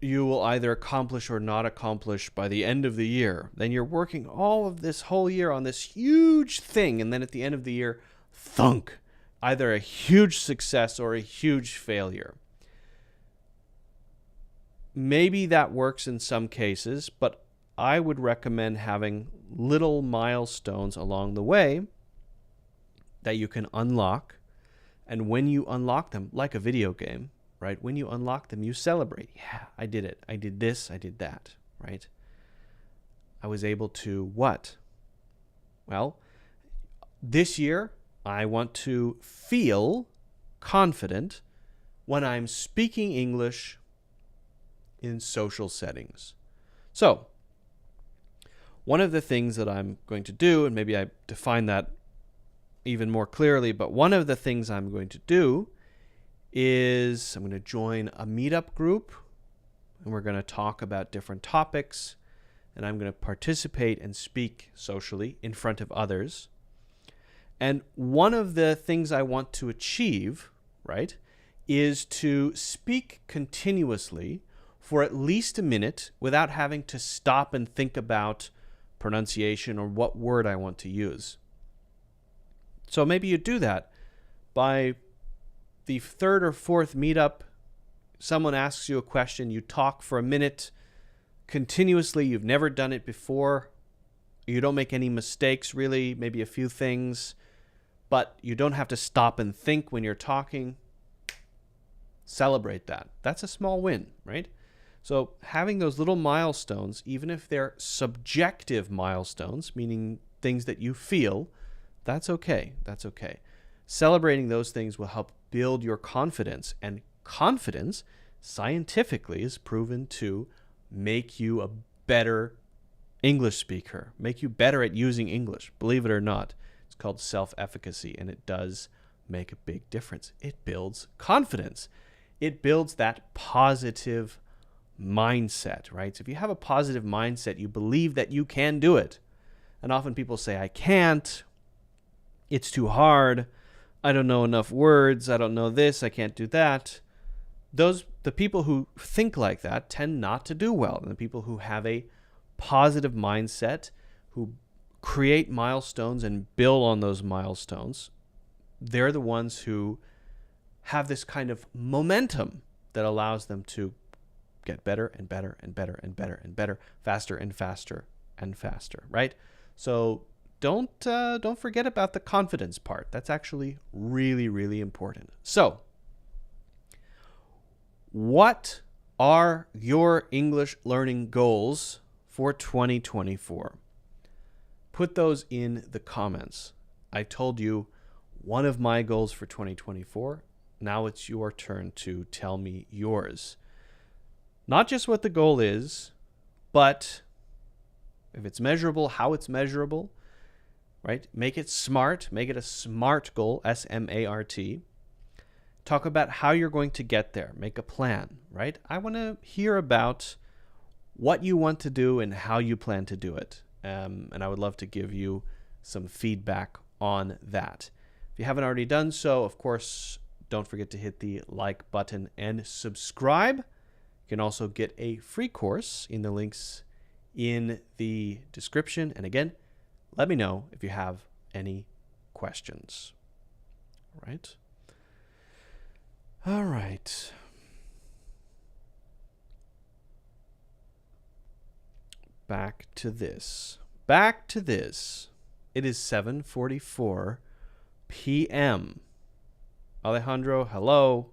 Speaker 1: you will either accomplish or not accomplish by the end of the year, then you're working all of this whole year on this huge thing, and then at the end of the year, thunk, either a huge success or a huge failure. Maybe that works in some cases, but I would recommend having little milestones along the way that you can unlock. And when you unlock them, like a video game, right? When you unlock them, you celebrate. Yeah, I did it. I did this. I did that, right? I was able to what? Well, this year, I want to feel confident when I'm speaking English in social settings. So, one of the things that I'm going to do, and maybe I define that even more clearly, but one of the things I'm going to do is I'm going to join a meetup group, and we're going to talk about different topics, and I'm going to participate and speak socially in front of others. And one of the things I want to achieve, right, is to speak continuously for at least a minute without having to stop and think about pronunciation or what word I want to use. So maybe you do that by the third or fourth meetup. Someone asks you a question, you talk for a minute continuously. You've never done it before. You don't make any mistakes, really, maybe a few things, but you don't have to stop and think when you're talking. Celebrate that. That's a small win, right? So having those little milestones, even if they're subjective milestones, meaning things that you feel, that's okay. That's okay. Celebrating those things will help build your confidence, and confidence scientifically is proven to make you a better English speaker, make you better at using English. Believe it or not, it's called self-efficacy, and it does make a big difference. It builds confidence. It builds that positive mindset, right? So if you have a positive mindset, you believe that you can do it. And often people say, I can't. It's too hard. I don't know enough words. I don't know this. I can't do that. The people who think like that tend not to do well. And the people who have a positive mindset, who create milestones and build on those milestones, they're the ones who have this kind of momentum that allows them to get better and better and better and better and better, faster and faster and faster, right? So don't forget about the confidence part. That's actually really, really important. So, what are your English learning goals for 2024? Put those in the comments. I told you one of my goals for 2024. Now it's your turn to tell me yours. Not just what the goal is, but if it's measurable, how it's measurable, right? Make it smart. Make it a SMART goal, S-M-A-R-T. Talk about how you're going to get there. Make a plan, right? I want to hear about what you want to do and how you plan to do it. And I would love to give you some feedback on that. If you haven't already done so, of course, don't forget to hit the like button and subscribe. You can also get a free course in the links in the description. And again, let me know if you have any questions. All right. All right. Back to this. It is 7:44 p.m. Alejandro, hello.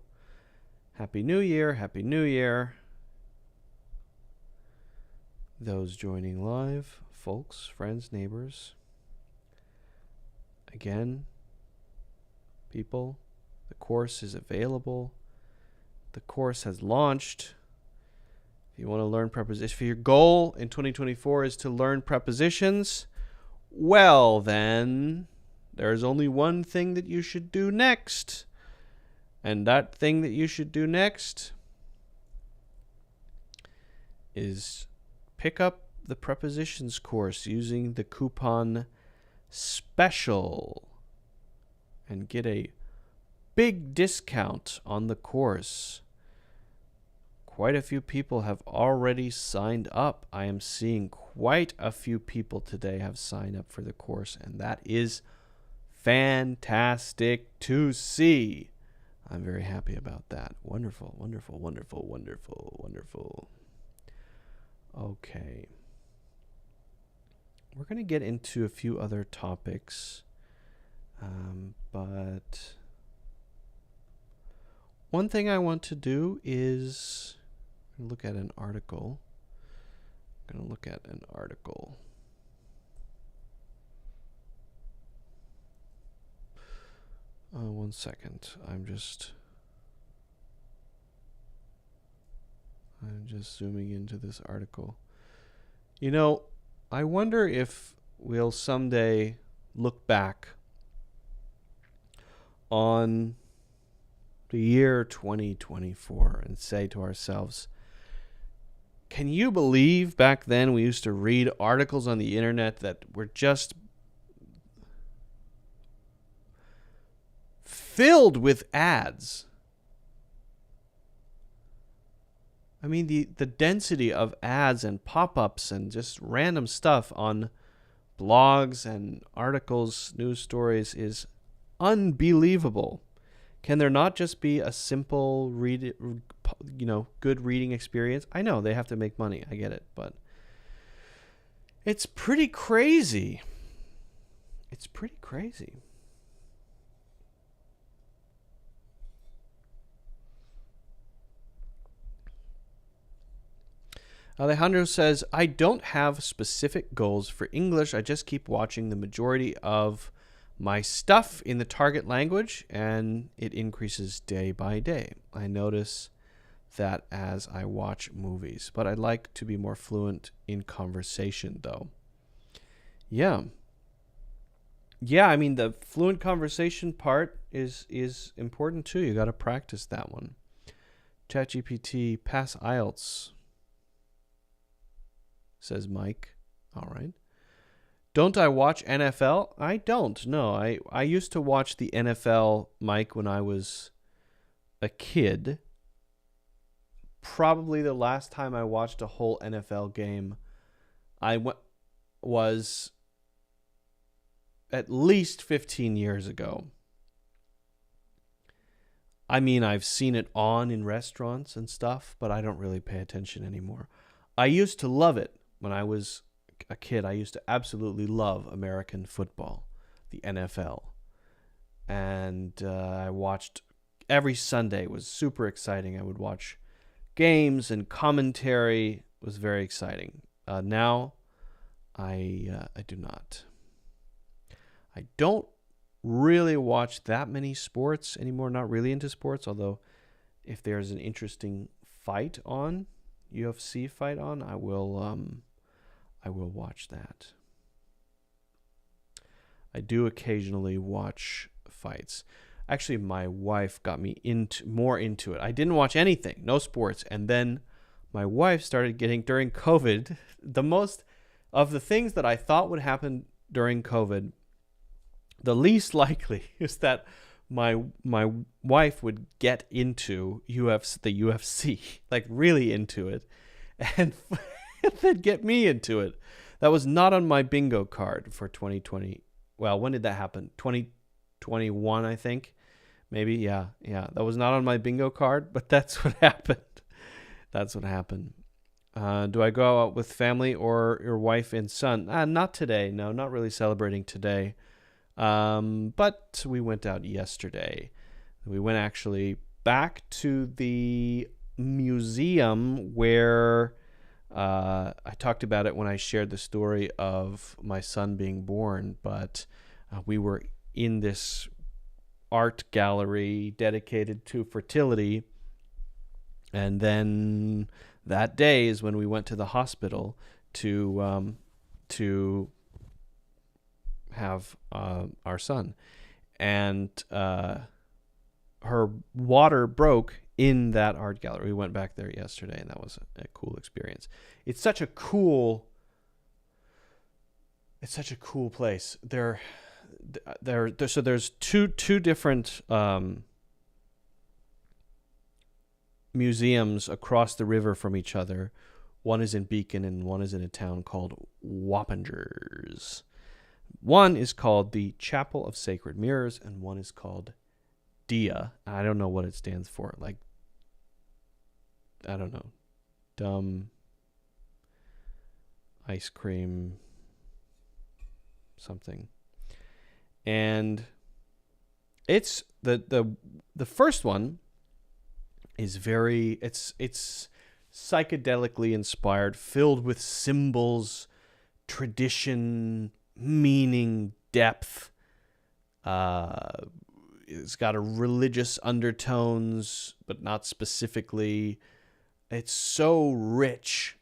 Speaker 1: Happy New Year. Happy New Year. Those joining live, folks, friends, neighbors. Again, people, the course is available. The course has launched. If you want to learn prepositions, if your goal in 2024 is to learn prepositions, well then, there's only one thing that you should do next. And that thing that you should do next is pick up the prepositions course using the coupon special and get a big discount on the course. Quite a few people have already signed up. I am seeing quite a few people today have signed up for the course, and that is fantastic to see. I'm very happy about that. Wonderful, wonderful, wonderful, wonderful, wonderful. Okay. We're going to get into a few other topics, but one thing I want to do is look at an article. I'm going to look at an article. One second. I'm just zooming into this article. You know, I wonder if we'll someday look back on the year 2024 and say to ourselves, can you believe back then we used to read articles on the internet that were just filled with ads? I mean, the density of ads and pop-ups and just random stuff on blogs and articles, news stories is unbelievable. Can there not just be a simple good reading experience? I know they have to make money. I get it, but it's pretty crazy. It's pretty crazy. Alejandro says, I don't have specific goals for English. I just keep watching the majority of my stuff in the target language, and it increases day by day. I notice that as I watch movies, but I'd like to be more fluent in conversation, though. Yeah, I mean, the fluent conversation part is important, too. You got to practice that one. ChatGPT, pass IELTS, says Mike. All right. Don't I watch NFL? I don't. No, I used to watch the NFL, Mike, when I was a kid. Probably the last time I watched a whole NFL game, was at least 15 years ago. I mean, I've seen it on in restaurants and stuff, but I don't really pay attention anymore. I used to love it when I was a kid. I used to absolutely love American football, the NFL. And I watched every Sunday. It was super exciting. I would watch games and commentary. It was very exciting. Now, I do not. I don't really watch that many sports anymore. Not really into sports, although if there's an interesting fight on, UFC fight on, I will watch that. I do occasionally watch fights. Actually, my wife got me more into it. I didn't watch anything, no sports, and then my wife started getting, during COVID, the most of the things that I thought would happen during COVID, the least likely is that my wife would get into the UFC, like really into it, and then get me into it. That was not on my bingo card for 2020. Well, when did that happen? 2021, I think. Maybe, yeah. That was not on my bingo card, but that's what happened. That's what happened. Do I go out with family or your wife and son? Not today. No, not really celebrating today. But we went out yesterday. We went actually back to the museum where I talked about it when I shared the story of my son being born, but we were in this art gallery dedicated to fertility. And then that day is when we went to the hospital to have our son. And her water broke in that art gallery. We went back there yesterday, and that was a cool experience. It's such a cool place. So there's two different museums across the river from each other. One is in Beacon and one is in a town called Wappingers. One is called the Chapel of Sacred Mirrors, and one is called DIA. I don't know what it stands for. Like, I don't know. Dumb ice cream something. And it's the first one is very it's psychedelically inspired, filled with symbols, tradition, meaning, depth. It's got a religious undertones, but not specifically. It's so rich.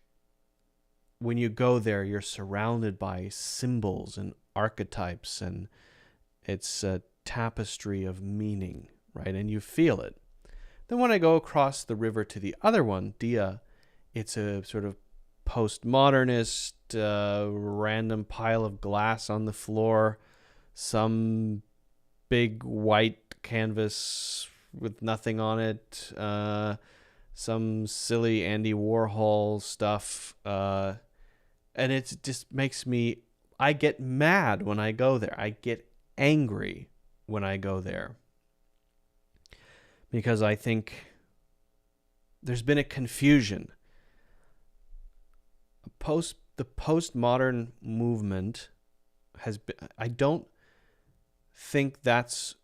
Speaker 1: When you go there, you're surrounded by symbols and archetypes, and it's a tapestry of meaning, right? And you feel it. Then when I go across the river to the other one, Dia, it's a sort of postmodernist, random pile of glass on the floor, some big white canvas with nothing on it, some silly Andy Warhol stuff, and it just makes me, I get mad when I go there. I get angry when I go there, because I think there's been a confusion. The postmodern movement has been, I don't think that's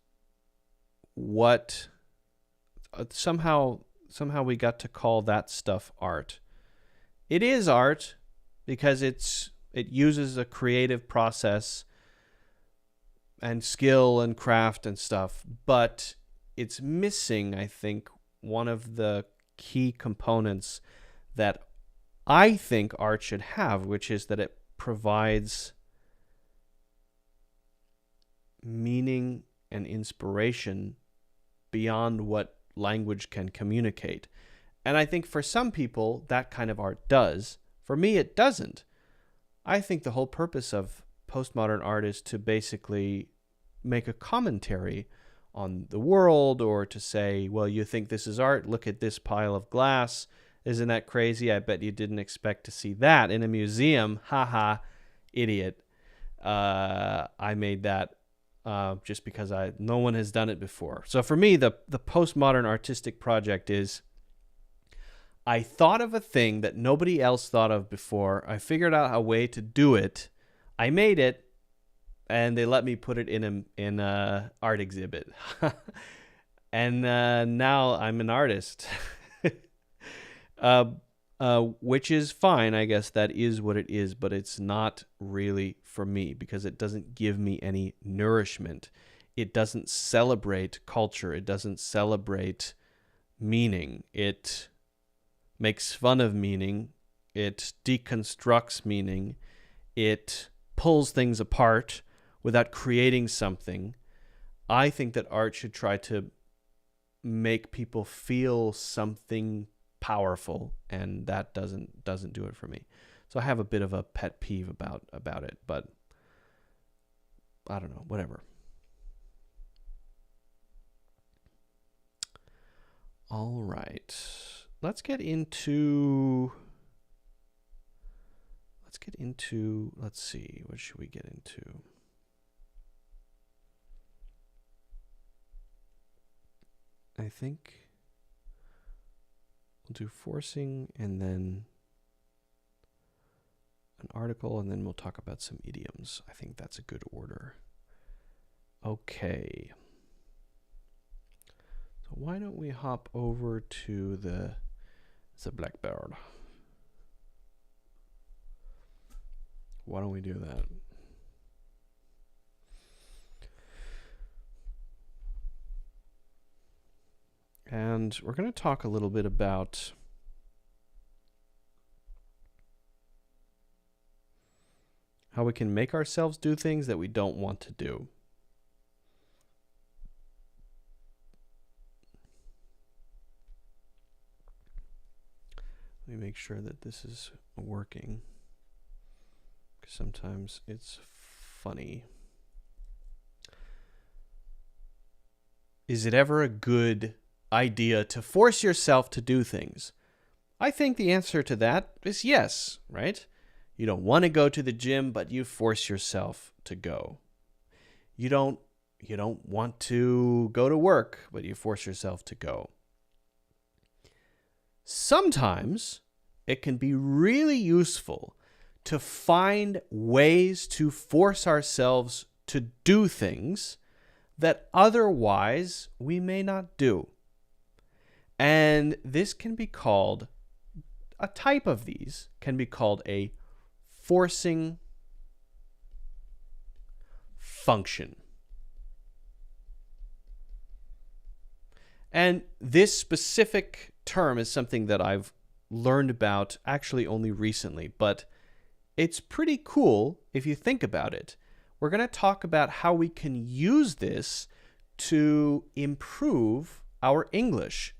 Speaker 1: what, somehow we got to call that stuff art. It is art because it uses a creative process and skill and craft and stuff, but it's missing, I think, one of the key components that I think art should have, which is that it provides meaning and inspiration beyond what language can communicate. And I think for some people, that kind of art does. For me, it doesn't. I think the whole purpose of postmodern art is to basically make a commentary on the world, or to say, well, you think this is art? Look at this pile of glass. Isn't that crazy? I bet you didn't expect to see that in a museum. Haha, idiot. I made that just because no one has done it before. So for me, the postmodern artistic project is, I thought of a thing that nobody else thought of before. I figured out a way to do it. I made it, and they let me put it in a art exhibit. And now I'm an artist. Which is fine, I guess. That is what it is, but it's not really for me, because it doesn't give me any nourishment. It doesn't celebrate culture. It doesn't celebrate meaning. It makes fun of meaning. It deconstructs meaning. It pulls things apart without creating something. I think that art should try to make people feel something powerful, and that doesn't do it for me. So I have a bit of a pet peeve about it, but I don't know, whatever. All right. Let's see, what should we get into? I think we'll do forcing, and then an article, and then we'll talk about some idioms. I think that's a good order. Okay. So why don't we hop over to the Blackbird? Why don't we do that? And we're going to talk a little bit about how we can make ourselves do things that we don't want to do. Let me make sure that this is working. Sometimes it's funny. Is it ever a good idea to force yourself to do things? I think the answer to that is yes, right? You don't want to go to the gym, but you force yourself to go. You don't want to go to work, but you force yourself to go. Sometimes it can be really useful to find ways to force ourselves to do things that otherwise we may not do. And this can be called, a type of these can be called a forcing function. And this specific term is something that I've learned about actually only recently, but it's pretty cool if you think about it. We're going to talk about how we can use this to improve our English.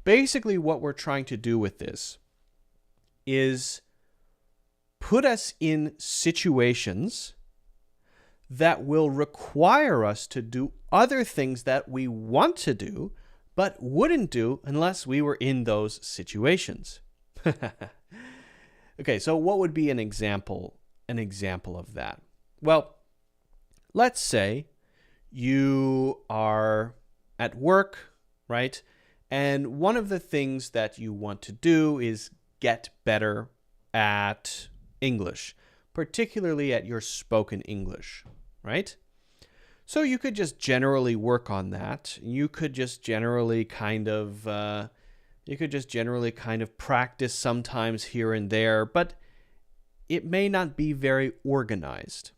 Speaker 1: Basically, what we're trying to do with this is put us in situations that will require us to do other things that we want to do, but wouldn't do unless we were in those situations. Okay, so what would be an example of that? Well, let's say you are at work, right? And one of the things that you want to do is get better at English, particularly at your spoken English, right? So you could just generally work on that. You could just generally kind of practice sometimes here and there, but it may not be very organized.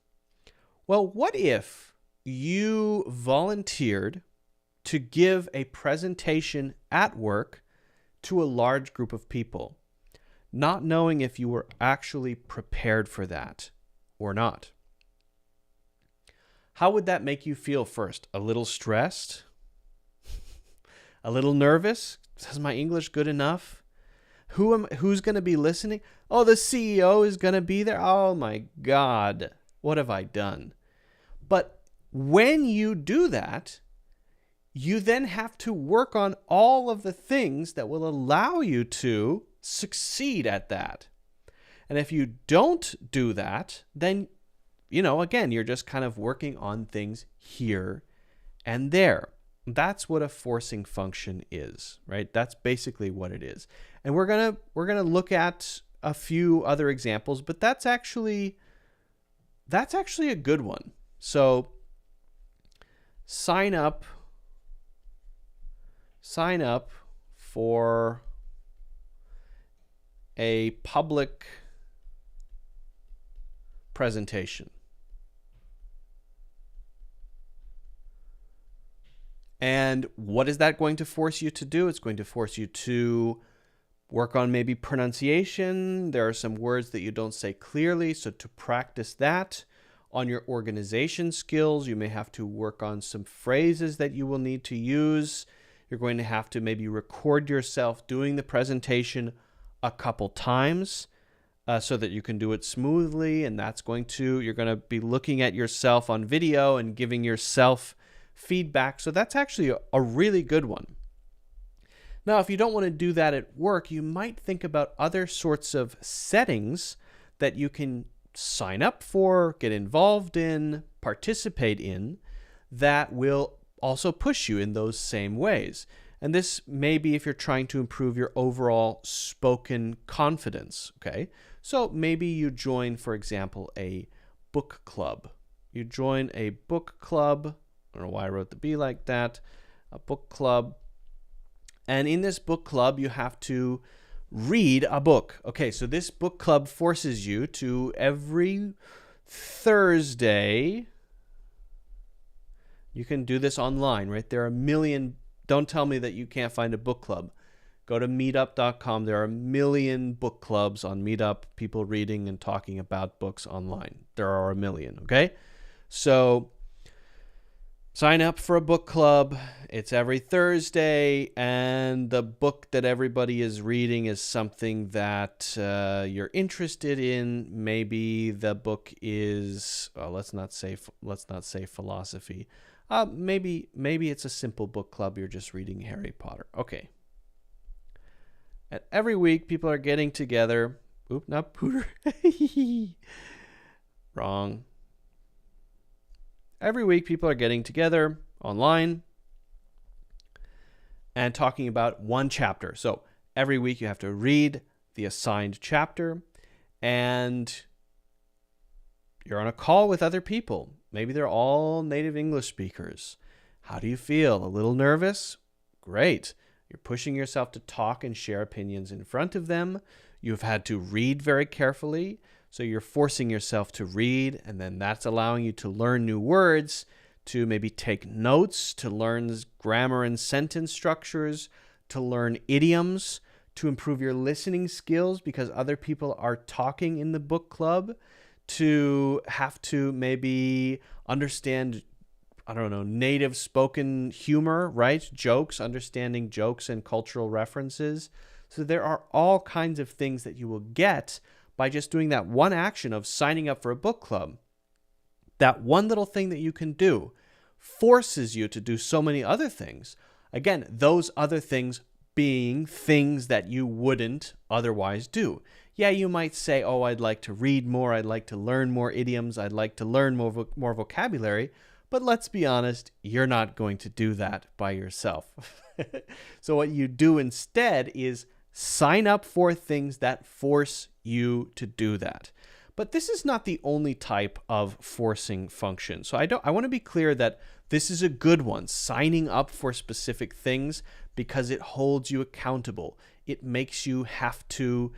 Speaker 1: Well, what if you volunteered to give a presentation at work to a large group of people, not knowing if you were actually prepared for that or not? How would that make you feel first? A little stressed? A little nervous? Is my English good enough? Who's going to be listening? Oh, the CEO is going to be there? Oh my God, what have I done? But when you do that, you then have to work on all of the things that will allow you to succeed at that. And if you don't do that, then, again, you're just kind of working on things here and there. That's what a forcing function is, right? That's basically what it is. And we're gonna look at a few other examples, but that's actually a good one. So sign up for a public presentation. And what is that going to force you to do? It's going to force you to work on maybe pronunciation. There are some words that you don't say clearly, so to practice that. On your organization skills, you may have to work on some phrases that you will need to use. You're going to have to maybe record yourself doing the presentation a couple times so that you can do it smoothly. And you're going to be looking at yourself on video and giving yourself feedback. So that's actually a really good one. Now, if you don't want to do that at work, you might think about other sorts of settings that you can sign up for, get involved in, participate in, that will also push you in those same ways. And this may be if you're trying to improve your overall spoken confidence, okay? So maybe you join, for example, a book club. You join a book club. I don't know why I wrote the B like that. A book club. And in this book club, you have to read a book. Okay, so this book club forces you to every Thursday. You can do this online, right? There are a million. Don't tell me that you can't find a book club. Go to meetup.com. There are a million book clubs on Meetup, people reading and talking about books online. There are a million, okay? So Sign up for a book club. It's every Thursday, and the book that everybody is reading is something that you're interested in. Maybe the book is, well, let's not say philosophy. Maybe it's a simple book club. You're just reading Harry Potter. Okay. And every week, people are getting together. Oop, not Pooter. Wrong. Every week, people are getting together online and talking about one chapter. So every week, you have to read the assigned chapter, and you're on a call with other people. Maybe they're all native English speakers. How do you feel? A little nervous? Great. You're pushing yourself to talk and share opinions in front of them. You've had to read very carefully. So you're forcing yourself to read, and then that's allowing you to learn new words, to maybe take notes, to learn grammar and sentence structures, to learn idioms, to improve your listening skills because other people are talking in the book club, to have to maybe understand, I don't know, native spoken humor, right? Jokes, understanding jokes and cultural references. So there are all kinds of things that you will get by just doing that one action of signing up for a book club. That one little thing that you can do forces you to do so many other things. Again, those other things being things that you wouldn't otherwise do. Yeah, you might say, oh, I'd like to read more, I'd like to learn more idioms, I'd like to learn more vocabulary, but let's be honest, you're not going to do that by yourself. So what you do instead is sign up for things that force you to do that. But this is not the only type of forcing function. So I want to be clear that this is a good one, signing up for specific things, because it holds you accountable. It makes you have to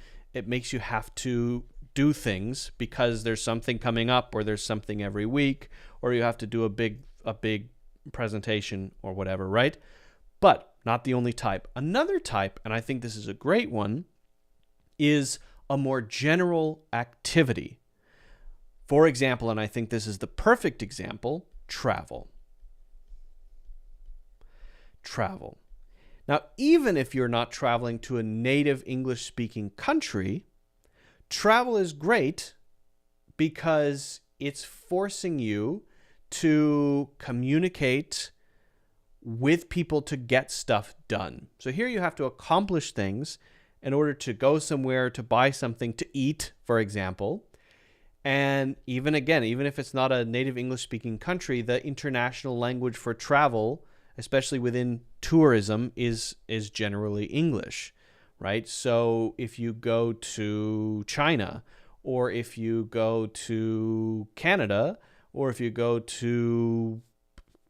Speaker 1: do things because there's something coming up, or there's something every week, or you have to do a big presentation or whatever, right? But not the only type. Another type, and I think this is a great one, is a more general activity. For example, and I think this is the perfect example, travel. Travel. Now, even if you're not traveling to a native English-speaking country, travel is great because it's forcing you to communicate with people to get stuff done. So here you have to accomplish things in order to go somewhere, to buy something to eat, for example. And even if it's not a native English-speaking country, the international language for travel, especially within tourism, is generally English, right? So if you go to China, or if you go to Canada, or if you go to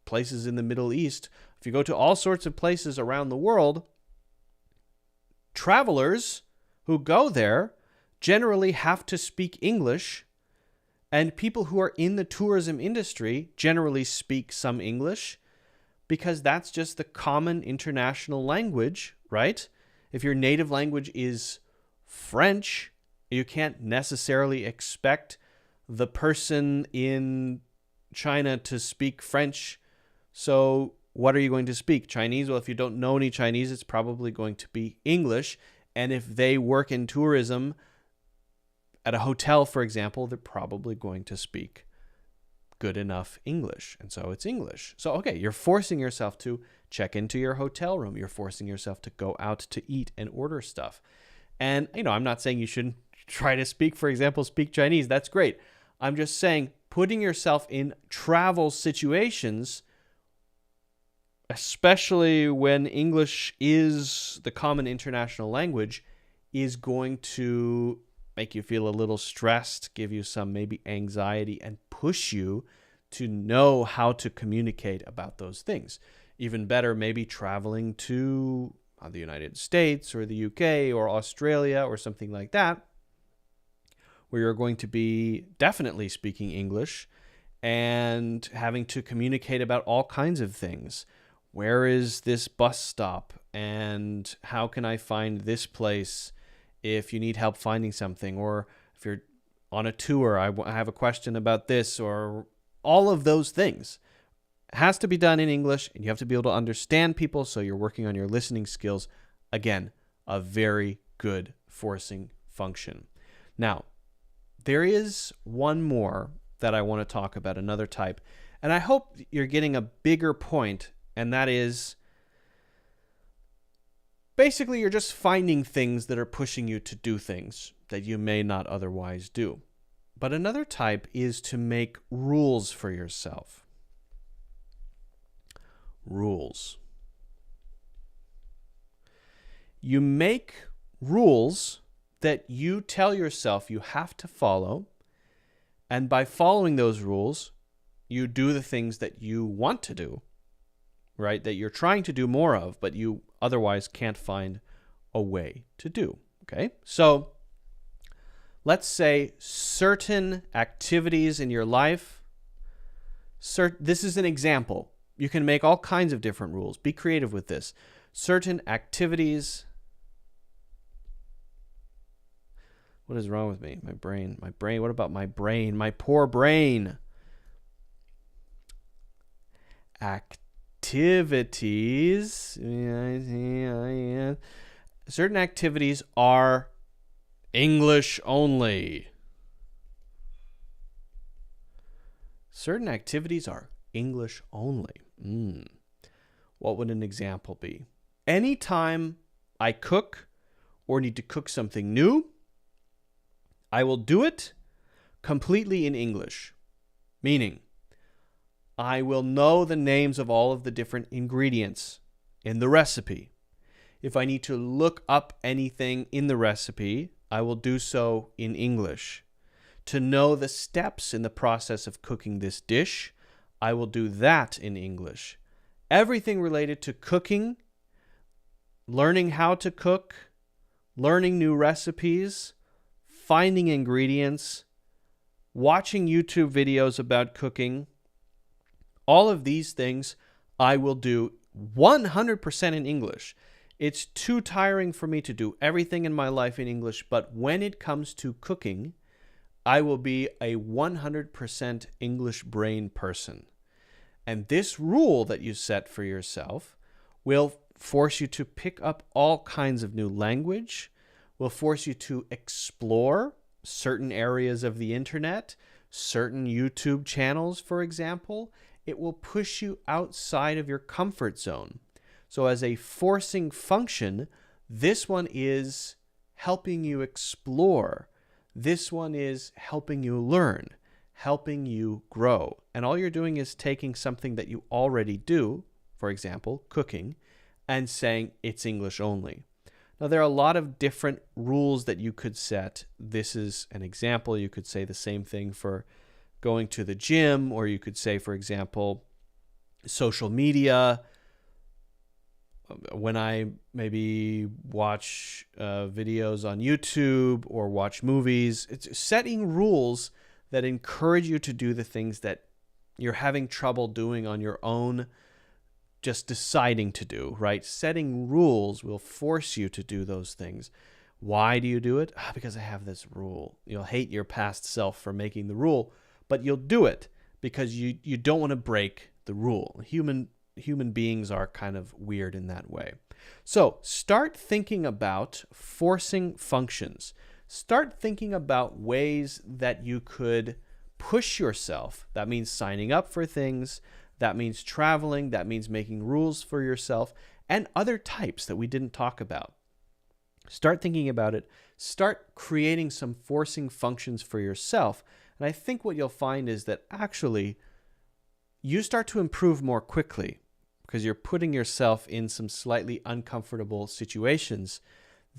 Speaker 1: places in the Middle East, if you go to all sorts of places around the world, travelers who go there generally have to speak English, and people who are in the tourism industry generally speak some English, because that's just the common international language, right? If your native language is French, you can't necessarily expect the person in China to speak French. So what are you going to speak? Chinese? Well, if you don't know any Chinese, it's probably going to be English. And if they work in tourism at a hotel, for example, they're probably going to speak good enough English. And so it's English. So, okay, you're forcing yourself to check into your hotel room. You're forcing yourself to go out to eat and order stuff. And, I'm not saying you shouldn't try to speak Chinese. That's great. I'm just saying putting yourself in travel situations, especially when English is the common international language, is going to make you feel a little stressed, give you some maybe anxiety, and push you to know how to communicate about those things. Even better, maybe traveling to the United States or the UK or Australia or something like that, where you're going to be definitely speaking English and having to communicate about all kinds of things. Where is this bus stop? And how can I find this place if you need help finding something? Or if you're on a tour, I have a question about this, or all of those things. It has to be done in English, and you have to be able to understand people, so you're working on your listening skills. Again, a very good forcing function. Now, there is one more that I want to talk about, another type, and I hope you're getting a bigger point, and that is basically you're just finding things that are pushing you to do things that you may not otherwise do. But another type is to make rules for yourself. Rules. You make rules that you tell yourself you have to follow, and by following those rules, you do the things that you want to do, right? That you're trying to do more of, but you otherwise can't find a way to do, okay? So let's say certain activities in your life, this is an example. You can make all kinds of different rules. Be creative with this. Certain activities. What is wrong with me? My brain. What about my brain? My poor brain. Activities. Certain activities are English only. Certain activities are English only. What would an example be? Anytime I cook or need to cook something new, I will do it completely in English. Meaning, I will know the names of all of the different ingredients in the recipe. If I need to look up anything in the recipe, I will do so in English. To know the steps in the process of cooking this dish, I will do that in English. Everything related to cooking, learning how to cook, learning new recipes, finding ingredients, watching YouTube videos about cooking, all of these things I will do 100% in English. It's too tiring for me to do everything in my life in English, but when it comes to cooking, I will be a 100% English brain person. And this rule that you set for yourself will force you to pick up all kinds of new language, will force you to explore certain areas of the internet, certain YouTube channels, for example. It will push you outside of your comfort zone. So as a forcing function, this one is helping you explore. This one is helping you learn, helping you grow. And all you're doing is taking something that you already do, for example, cooking, and saying it's English only. Now, there are a lot of different rules that you could set. This is an example. You could say the same thing for going to the gym, or you could say, for example, social media. When I maybe watch videos on YouTube or watch movies, it's setting rules that encourage you to do the things that you're having trouble doing on your own, just deciding to do, right? Setting rules will force you to do those things. Why do you do it? Because I have this rule. You'll hate your past self for making the rule, but you'll do it because you don't want to break the rule. Human beings are kind of weird in that way. So start thinking about forcing functions. Start thinking about ways that you could push yourself. That means signing up for things. That means traveling. That means making rules for yourself and other types that we didn't talk about. Start thinking about it. Start creating some forcing functions for yourself. And I think what you'll find is that actually you start to improve more quickly because you're putting yourself in some slightly uncomfortable situations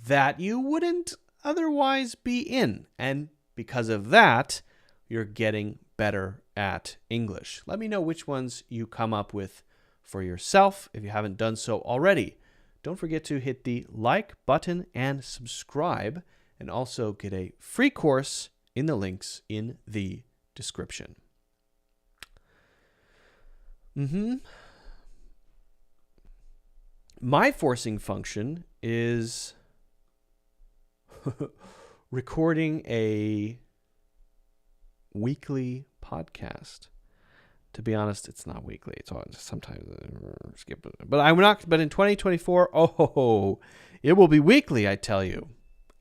Speaker 1: that you wouldn't otherwise be in. And because of that, you're getting better at English. Let me know which ones you come up with for yourself if you haven't done so already. Don't forget to hit the like button and subscribe, and also get a free course in the links in the description. My forcing function is recording a weekly podcast. To be honest, it's not weekly. It's always sometimes skip it. But I'm not. But in 2024, oh, it will be weekly. I tell you,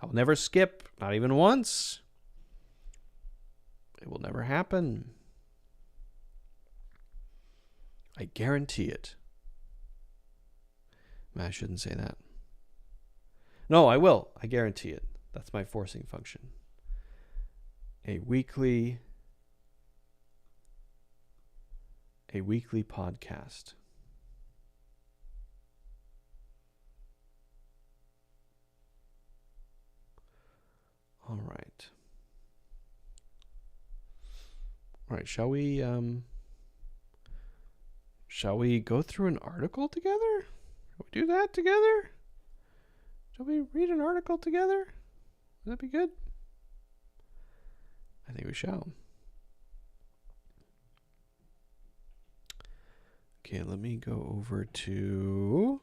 Speaker 1: I'll never skip, not even once. It will never happen. I guarantee it. I shouldn't say that. No, I will. I guarantee it. That's my forcing function. A weekly podcast. All right. All right, shall we go through an article together? Shall we do that together? Shall we read an article together? Would that be good? I think we shall. Okay, let me go over here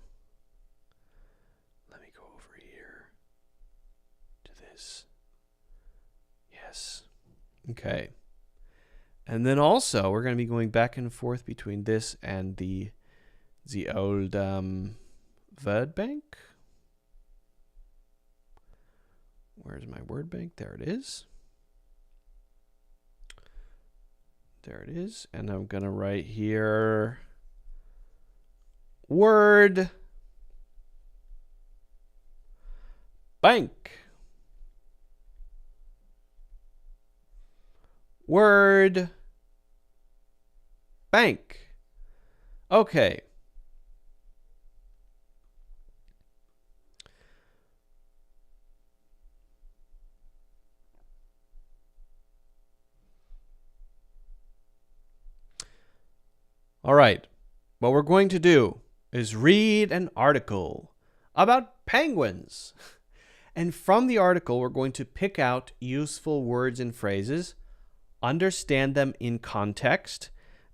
Speaker 1: to this. Yes. Okay. And then also, we're going to be going back and forth between this and the old word bank. Where's my word bank? There it is. There it is. And I'm going to write here word bank. Word bank. Okay. All right. What we're going to do is read an article about penguins. And from the article, we're going to pick out useful words and phrases, understand them in context,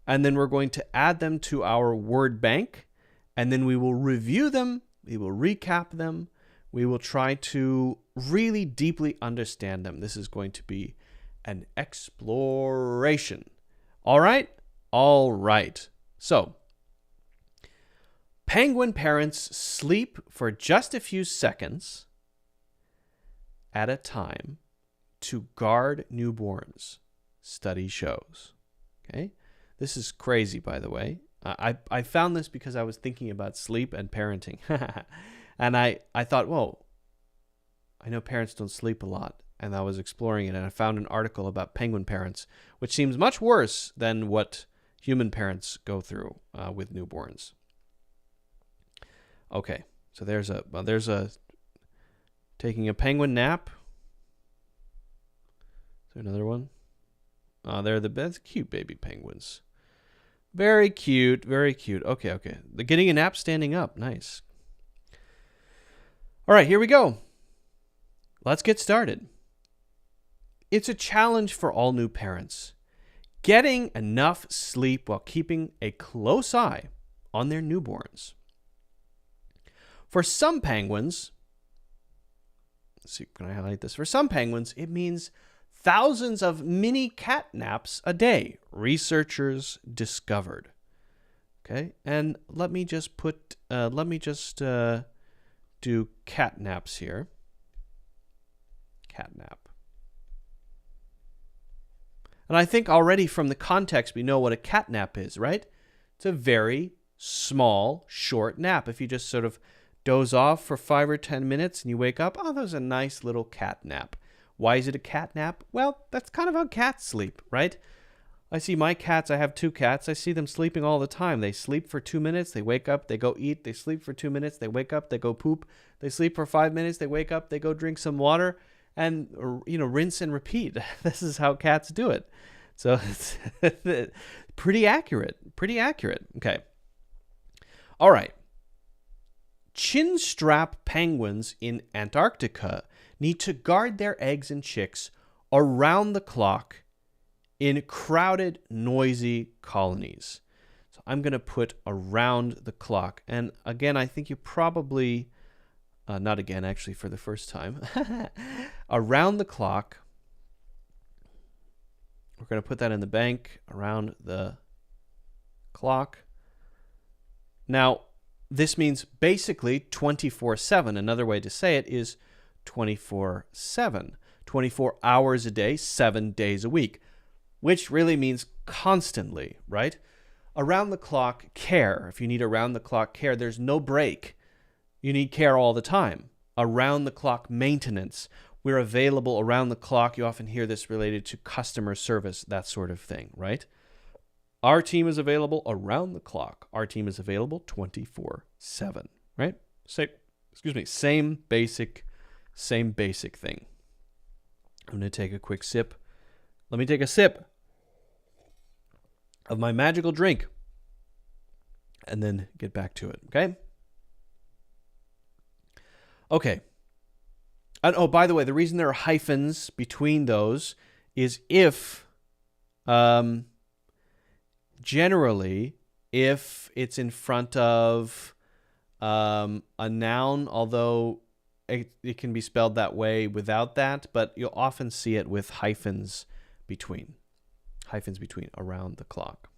Speaker 1: and then we're going to add them to our word bank, and then we will review them, we will recap them, we will try to really deeply understand them. This is going to be an exploration. All right? All right. So, penguin parents sleep for just a few seconds at a time to guard newborns, study shows. Okay? This is crazy, by the way. I found this because I was thinking about sleep and parenting. And I thought, well, I know parents don't sleep a lot. And I was exploring it, and I found an article about penguin parents, which seems much worse than what human parents go through with newborns. Okay, so there's a taking a penguin nap. Is there another one? They're the best, cute baby penguins. Very cute, very cute. Okay. They're getting a nap standing up. Nice. All right, here we go. Let's get started. It's a challenge for all new parents. Getting enough sleep while keeping a close eye on their newborns. For some penguins, let's see, can I highlight this? For some penguins, it means thousands of mini cat naps a day, researchers discovered. Okay, and let me just do cat naps here. Cat nap. And I think already from the context, we know what a cat nap is, right? It's a very small, short nap. If you just sort of doze off for 5 or 10 minutes and you wake up, oh, that was a nice little cat nap. Why is it a cat nap? Well, that's kind of how cats sleep, right? I see my cats, I have 2 cats, I see them sleeping all the time. They sleep for 2 minutes, they wake up, they go eat, they sleep for 2 minutes, they wake up, they go poop, they sleep for 5 minutes, they wake up, they go drink some water, and rinse and repeat. This is how cats do it. So it's pretty accurate. Okay. All right. Chinstrap penguins in Antarctica need to guard their eggs and chicks around the clock in crowded, noisy colonies. So I'm going to put around the clock. And again, I think you probably, not again, actually, for the first time, around the clock. We're going to put that in the bank, around the clock. Now, this means basically 24/7. Another way to say it is 24/7. 24 hours a day, 7 days a week, which really means constantly, right? Around the clock care. If you need around the clock care, there's no break. You need care all the time. Around the clock maintenance. We're available around the clock. You often hear this related to customer service, that sort of thing, right? Our team is available around the clock. Our team is available 24/7, right? Same basic thing. I'm going to take a quick sip. Let me take a sip of my magical drink and then get back to it, okay? Okay. And oh, by the way, the reason there are hyphens between those is if, generally, if it's in front of a noun, although it can be spelled that way without that, but you'll often see it with hyphens between around the clock.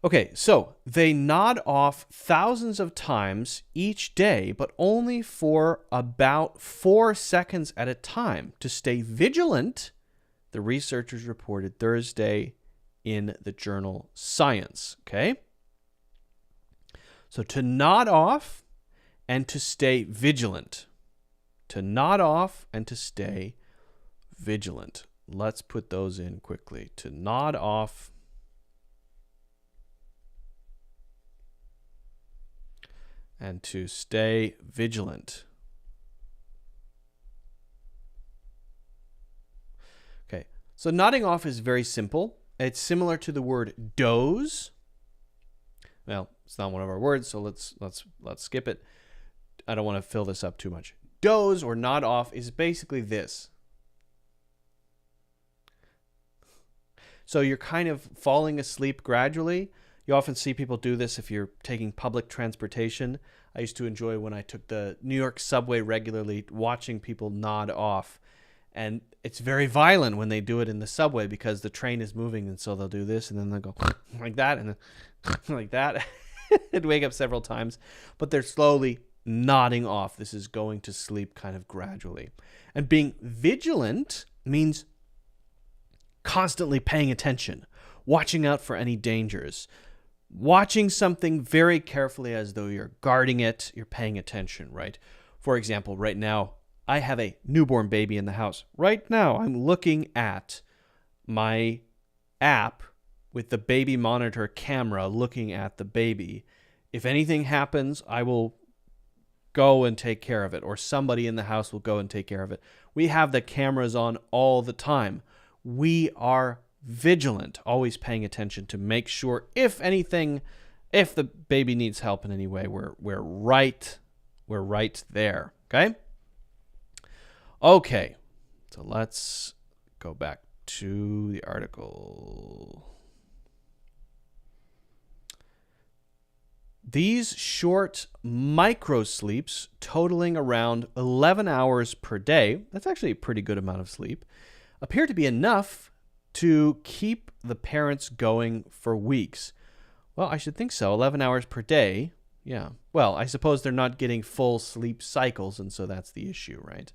Speaker 1: Okay, so they nod off thousands of times each day, but only for about 4 seconds at a time. To stay vigilant, the researchers reported Thursday in the journal Science, okay? So to nod off and to stay vigilant. To nod off and to stay vigilant. Let's put those in quickly. To nod off and to stay vigilant. Okay, so nodding off is very simple. It's similar to the word doze. Well, it's not one of our words, so let's skip it. I don't want to fill this up too much. Doze or nod off is basically this. So you're kind of falling asleep gradually. You often see people do this if you're taking public transportation. I used to enjoy when I took the New York subway regularly, watching people nod off. And it's very violent when they do it in the subway because the train is moving, and so they'll do this, and then they'll go like that, and then like that. It'd wake up several times. But they're slowly nodding off. This is going to sleep kind of gradually. And being vigilant means constantly paying attention, watching out for any dangers, watching something very carefully as though you're guarding it, you're paying attention, right? For example, right now, I have a newborn baby in the house. Right now, I'm looking at my app with the baby monitor camera looking at the baby. If anything happens, I will go and take care of it, or somebody in the house will go and take care of it. We have the cameras on all the time. We are vigilant, always paying attention to make sure if the baby needs help in any way, we're right there, okay? Okay, so let's go back to the article. These short micro sleeps totaling around 11 hours per day, that's actually a pretty good amount of sleep, appear to be enough to keep the parents going for weeks. Well, I should think so. 11 hours per day. Yeah. Well, I suppose they're not getting full sleep cycles, and so that's the issue, right?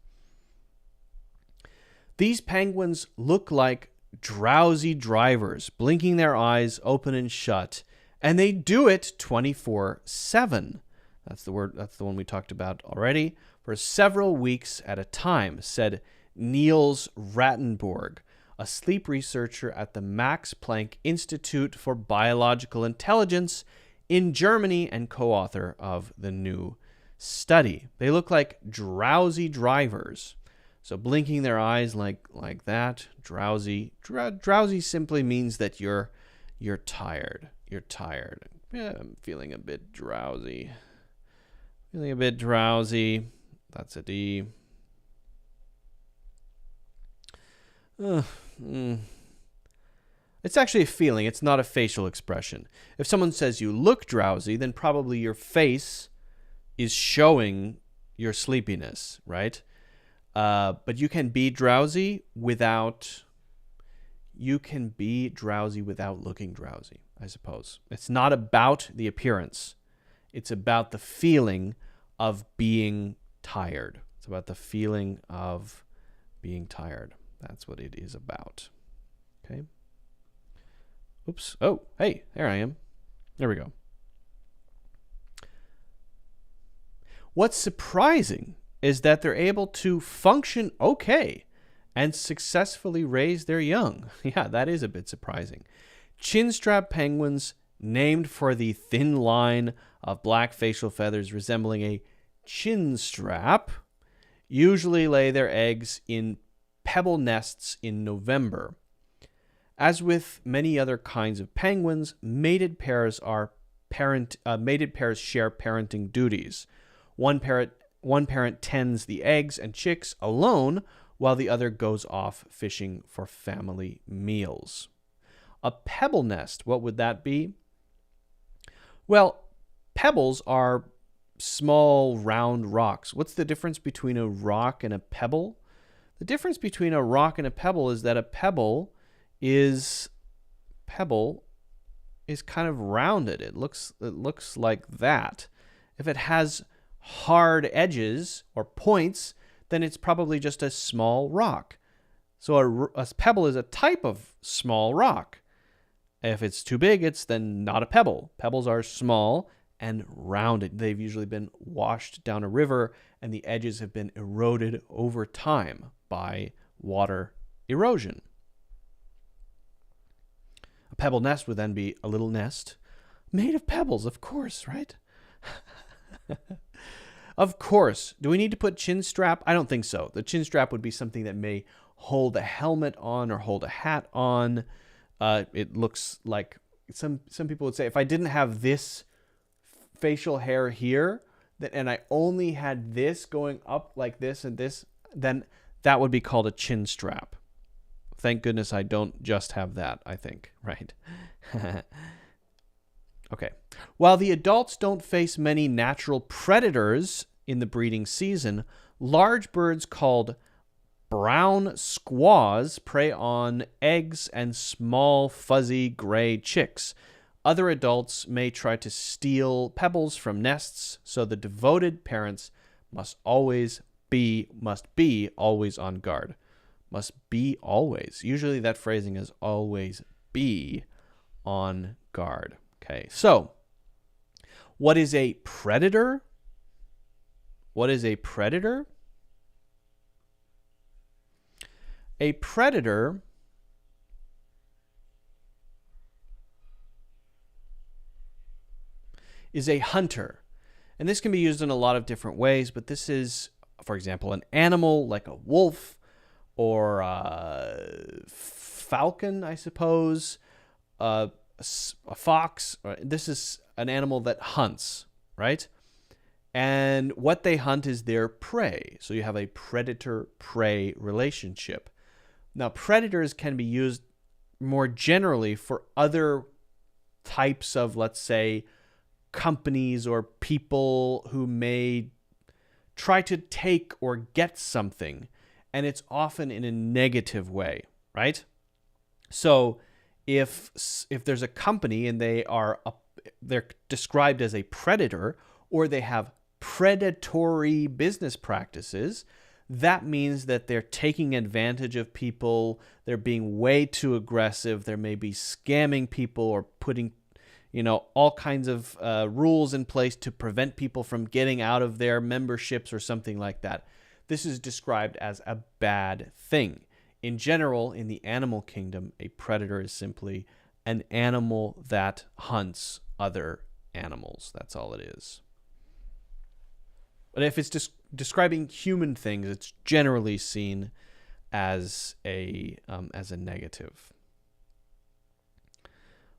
Speaker 1: These penguins look like drowsy drivers, blinking their eyes open and shut, and they do it 24/7. That's the one we talked about already. For several weeks at a time, said Niels Rattenborg, a sleep researcher at the Max Planck Institute for Biological Intelligence in Germany and co-author of the new study. They look like drowsy drivers. So blinking their eyes like that, drowsy. Drowsy simply means that you're tired. You're tired. Yeah, I'm feeling a bit drowsy. That's a D. It's actually a feeling. It's not a facial expression. If someone says you look drowsy, then probably your face is showing your sleepiness, right? But you can be drowsy without you can be drowsy without looking drowsy, I suppose. It's not about the appearance. It's about the feeling of being tired. It's about the feeling of being tired. That's what it is about. Okay. Oops. Oh, hey, there I am. There we go. What's surprising is that they're able to function okay and successfully raise their young. Yeah, that is a bit surprising. Chinstrap penguins, named for the thin line of black facial feathers resembling a chin strap, usually lay their eggs in pebble nests in November. As with many other kinds of penguins, mated pairs share parenting duties. One parent tends the eggs and chicks alone, while the other goes off fishing for family meals. A pebble nest, what would that be? Well, pebbles are small, round rocks. What's the difference between a rock and a pebble? The difference between a rock and a pebble is that a pebble is kind of rounded. It looks like that. If it has hard edges or points, then it's probably just a small rock. So a pebble is a type of small rock. If it's too big, it's then not a pebble. Pebbles are small and rounded. They've usually been washed down a river, and the edges have been eroded over time by water erosion. A pebble nest would then be a little nest made of pebbles, of course, right? Of course. Do we need to put chin strap? I don't think so. The chin strap would be something that may hold a helmet on or hold a hat on. It looks like some people would say, if I didn't have this facial hair here, and I only had this going up like this and this, then that would be called a chin strap. Thank goodness I don't just have that, I think, right? Okay. While the adults don't face many natural predators in the breeding season, large birds called brown squaws prey on eggs and small, fuzzy gray chicks. Other adults may try to steal pebbles from nests, so the devoted parents must be always on guard. Must be always. Usually that phrasing is always be on guard. Okay, so what is a predator? What is a predator? A predator is a hunter. And this can be used in a lot of different ways, but this is, for example, an animal like a wolf or a falcon, I suppose, a fox. This is an animal that hunts, right? And what they hunt is their prey. So you have a predator-prey relationship. Now, predators can be used more generally for other types of, let's say, companies or people who may try to take or get something, and it's often in a negative way, right? So if there's a company and they're described as a predator, or they have predatory business practices, that means that they're taking advantage of people, they're being way too aggressive, they may be scamming people or putting all kinds of rules in place to prevent people from getting out of their memberships or something like that. This is described as a bad thing. In general, in the animal kingdom, a predator is simply an animal that hunts other animals. That's all it is. But if it's just describing human things, it's generally seen as a negative.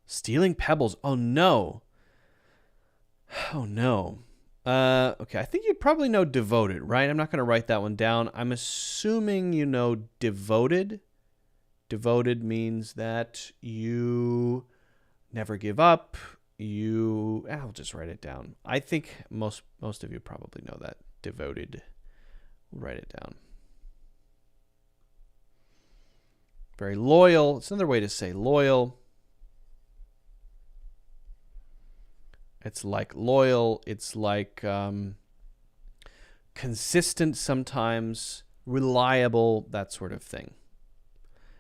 Speaker 1: Stealing pebbles. Oh no. Oh no. Okay, I think you probably know devoted, right? I'm not going to write that one down. I'm assuming you know devoted. Devoted means that you never give up. I'll just write it down. I think most of you probably know that. Devoted. We'll write it down. Very loyal. It's another way to say loyal. It's like loyal. It's like consistent sometimes, reliable, that sort of thing.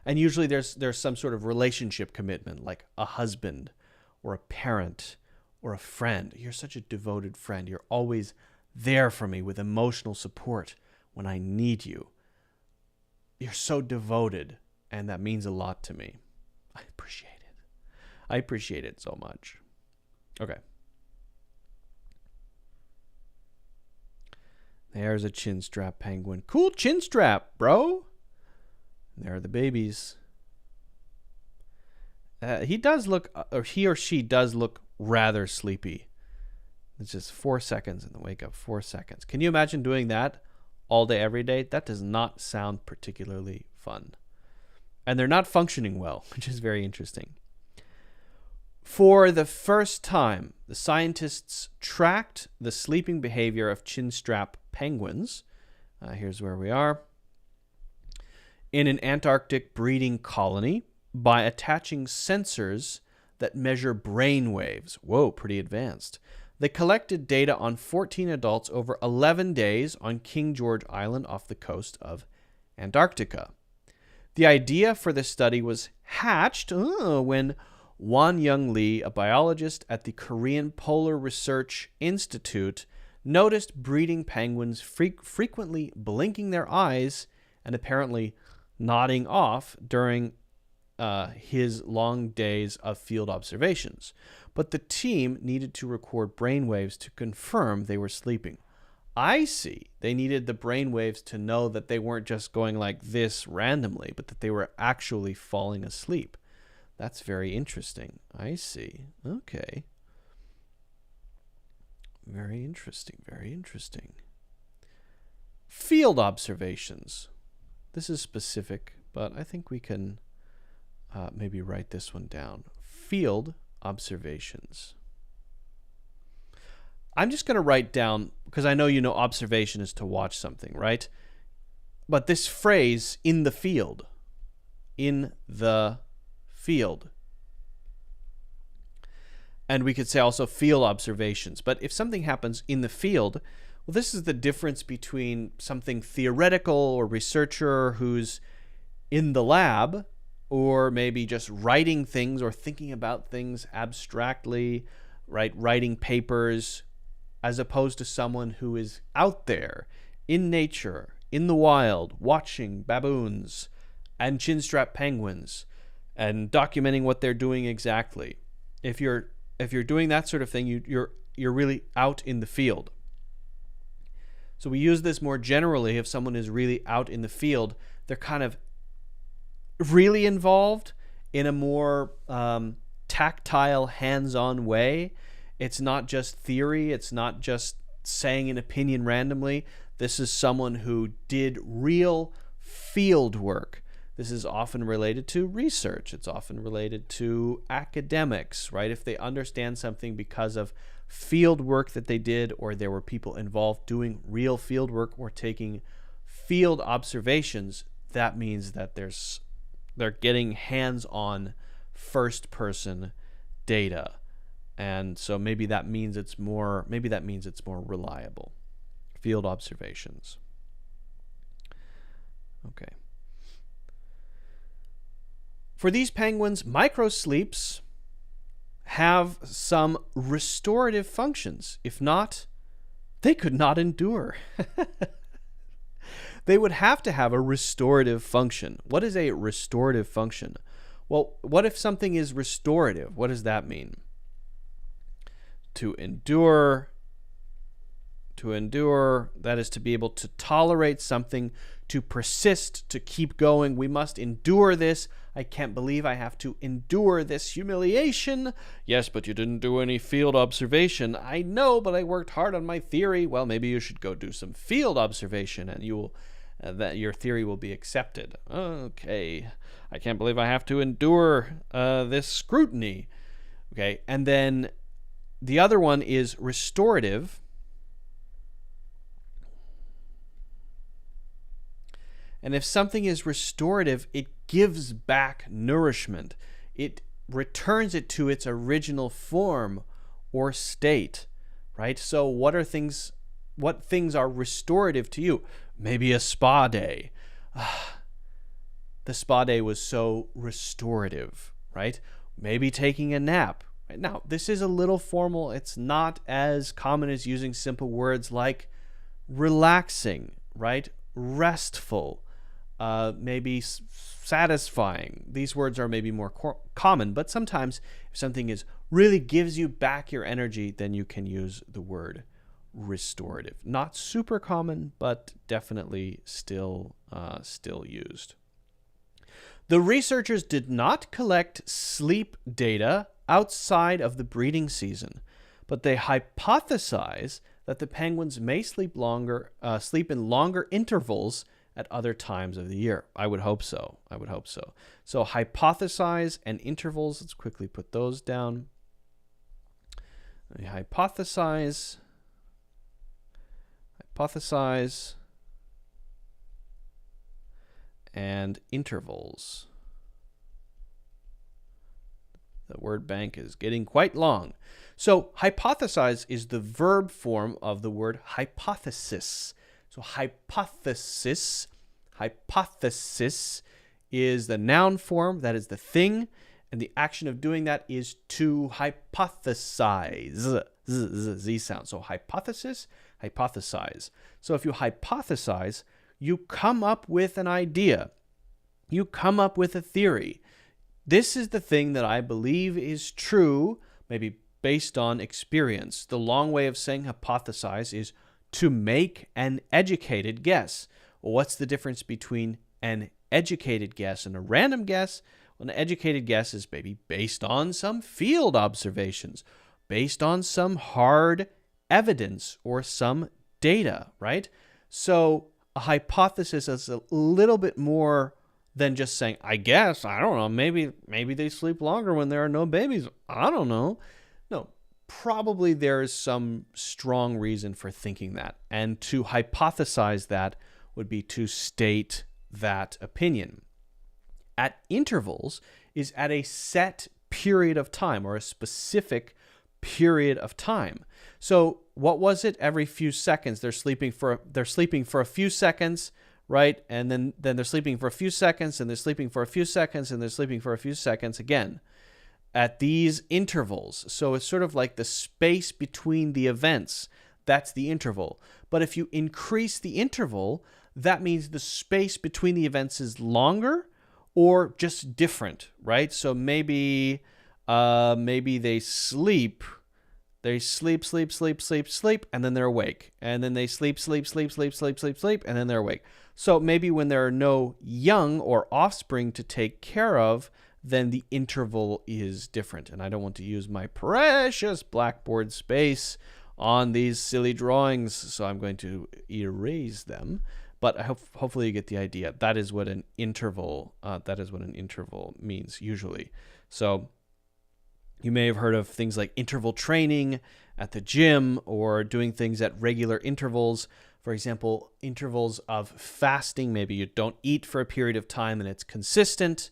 Speaker 1: And usually there's some sort of relationship commitment, like a husband or a parent or a friend. You're such a devoted friend. You're always there for me with emotional support when I need you. You're so devoted, and that means a lot to me. I appreciate it. I appreciate it so much. Okay. There's a chin strap penguin. Cool chin strap, bro. There are the babies. He does look, or he or she does look rather sleepy. It's just 4 seconds in the wake up. 4 seconds. Can you imagine doing that all day, every day? That does not sound particularly fun. And they're not functioning well, which is very interesting. For the first time, the scientists tracked the sleeping behavior of chinstrap penguins. Here's where we are. In an Antarctic breeding colony by attaching sensors that measure brain waves. Whoa, pretty advanced. They collected data on 14 adults over 11 days on King George Island off the coast of Antarctica. The idea for the study was hatched when Wan Young Lee, a biologist at the Korean Polar Research Institute, noticed breeding penguins frequently blinking their eyes and apparently nodding off during his long days of field observations. But the team needed to record brainwaves to confirm they were sleeping. I see. They needed the brainwaves to know that they weren't just going like this randomly, but that they were actually falling asleep. That's very interesting. I see. Okay. Very interesting. Very interesting. Field observations. This is specific, but I think we can maybe write this one down. Field observations. I'm just going to write down, because I know you know observation is to watch something, right? But this phrase, in the field, in the field. And we could say also field observations. But if something happens in the field, well, this is the difference between something theoretical or researcher who's in the lab, or maybe just writing things or thinking about things abstractly, right? Writing papers, as opposed to someone who is out there in nature, in the wild, watching baboons and chinstrap penguins and documenting what they're doing exactly. If you're doing that sort of thing, you're really out in the field. So we use this more generally. If someone is really out in the field, they're kind of really involved in a more tactile, hands-on way. It's not just theory. It's not just saying an opinion randomly. This is someone who did real field work. This is often related to research. It's often related to academics, right? If they understand something because of field work that they did, or there were people involved doing real field work or taking field observations, that means that they're getting hands-on first-person data. And so maybe that means it's more reliable. Field observations. Okay. For these penguins, microsleeps have some restorative functions. If not, they could not endure. They would have to have a restorative function. What is a restorative function? Well, what if something is restorative? What does that mean? To endure, that is to be able to tolerate something, to persist, to keep going. We must endure this. I can't believe I have to endure this humiliation. Yes, but you didn't do any field observation. I know, but I worked hard on my theory. Well, maybe you should go do some field observation, and you will that your theory will be accepted. Okay, I can't believe I have to endure this scrutiny. Okay, and then the other one is restorative. And if something is restorative, it gives back nourishment. It returns it to its original form or state, right? So what things are restorative to you? Maybe a spa day. The spa day was so restorative, right? Maybe taking a nap. Right? Now, this is a little formal. It's not as common as using simple words like relaxing, right? Restful, maybe satisfying. These words are maybe more common, but sometimes if something really gives you back your energy, then you can use the word restorative. Not super common, but definitely still used. The researchers did not collect sleep data outside of the breeding season, but they hypothesize that the penguins may sleep in longer intervals at other times of the year. I would hope so. So hypothesize and intervals. Let's quickly put those down. Hypothesize, and intervals. The word bank is getting quite long. So hypothesize is the verb form of the word hypothesis. So hypothesis is the noun form, that is the thing, and the action of doing that is to hypothesize. Z sound. So hypothesis, hypothesize. So if you hypothesize, you come up with an idea. You come up with a theory. This is the thing that I believe is true, maybe based on experience. The long way of saying hypothesize is to make an educated guess. Well, what's the difference between an educated guess and a random guess? Well, an educated guess is maybe based on some field observations, based on some hard evidence or some data, right? So a hypothesis is a little bit more than just saying, I guess, I don't know, maybe they sleep longer when there are no babies. I don't know. No, probably there is some strong reason for thinking that. And to hypothesize that would be to state that opinion. At intervals is at a set period of time or a specific period of time. So what was it? Every few seconds they're sleeping for a few seconds, right? And then they're sleeping for a few seconds, and they're sleeping for a few seconds, and they're sleeping for a few seconds again at these intervals. So it's sort of like the space between the events. That's the interval. But if you increase the interval, that means the space between the events is longer or just different, right? So maybe they sleep, and then they're awake. And then they sleep, and then they're awake. So maybe when there are no young or offspring to take care of, then the interval is different. And I don't want to use my precious Blackboard space on these silly drawings, so I'm going to erase them. But hopefully you get the idea. That is what an interval means usually. So you may have heard of things like interval training at the gym or doing things at regular intervals. For example, intervals of fasting. Maybe you don't eat for a period of time and it's consistent.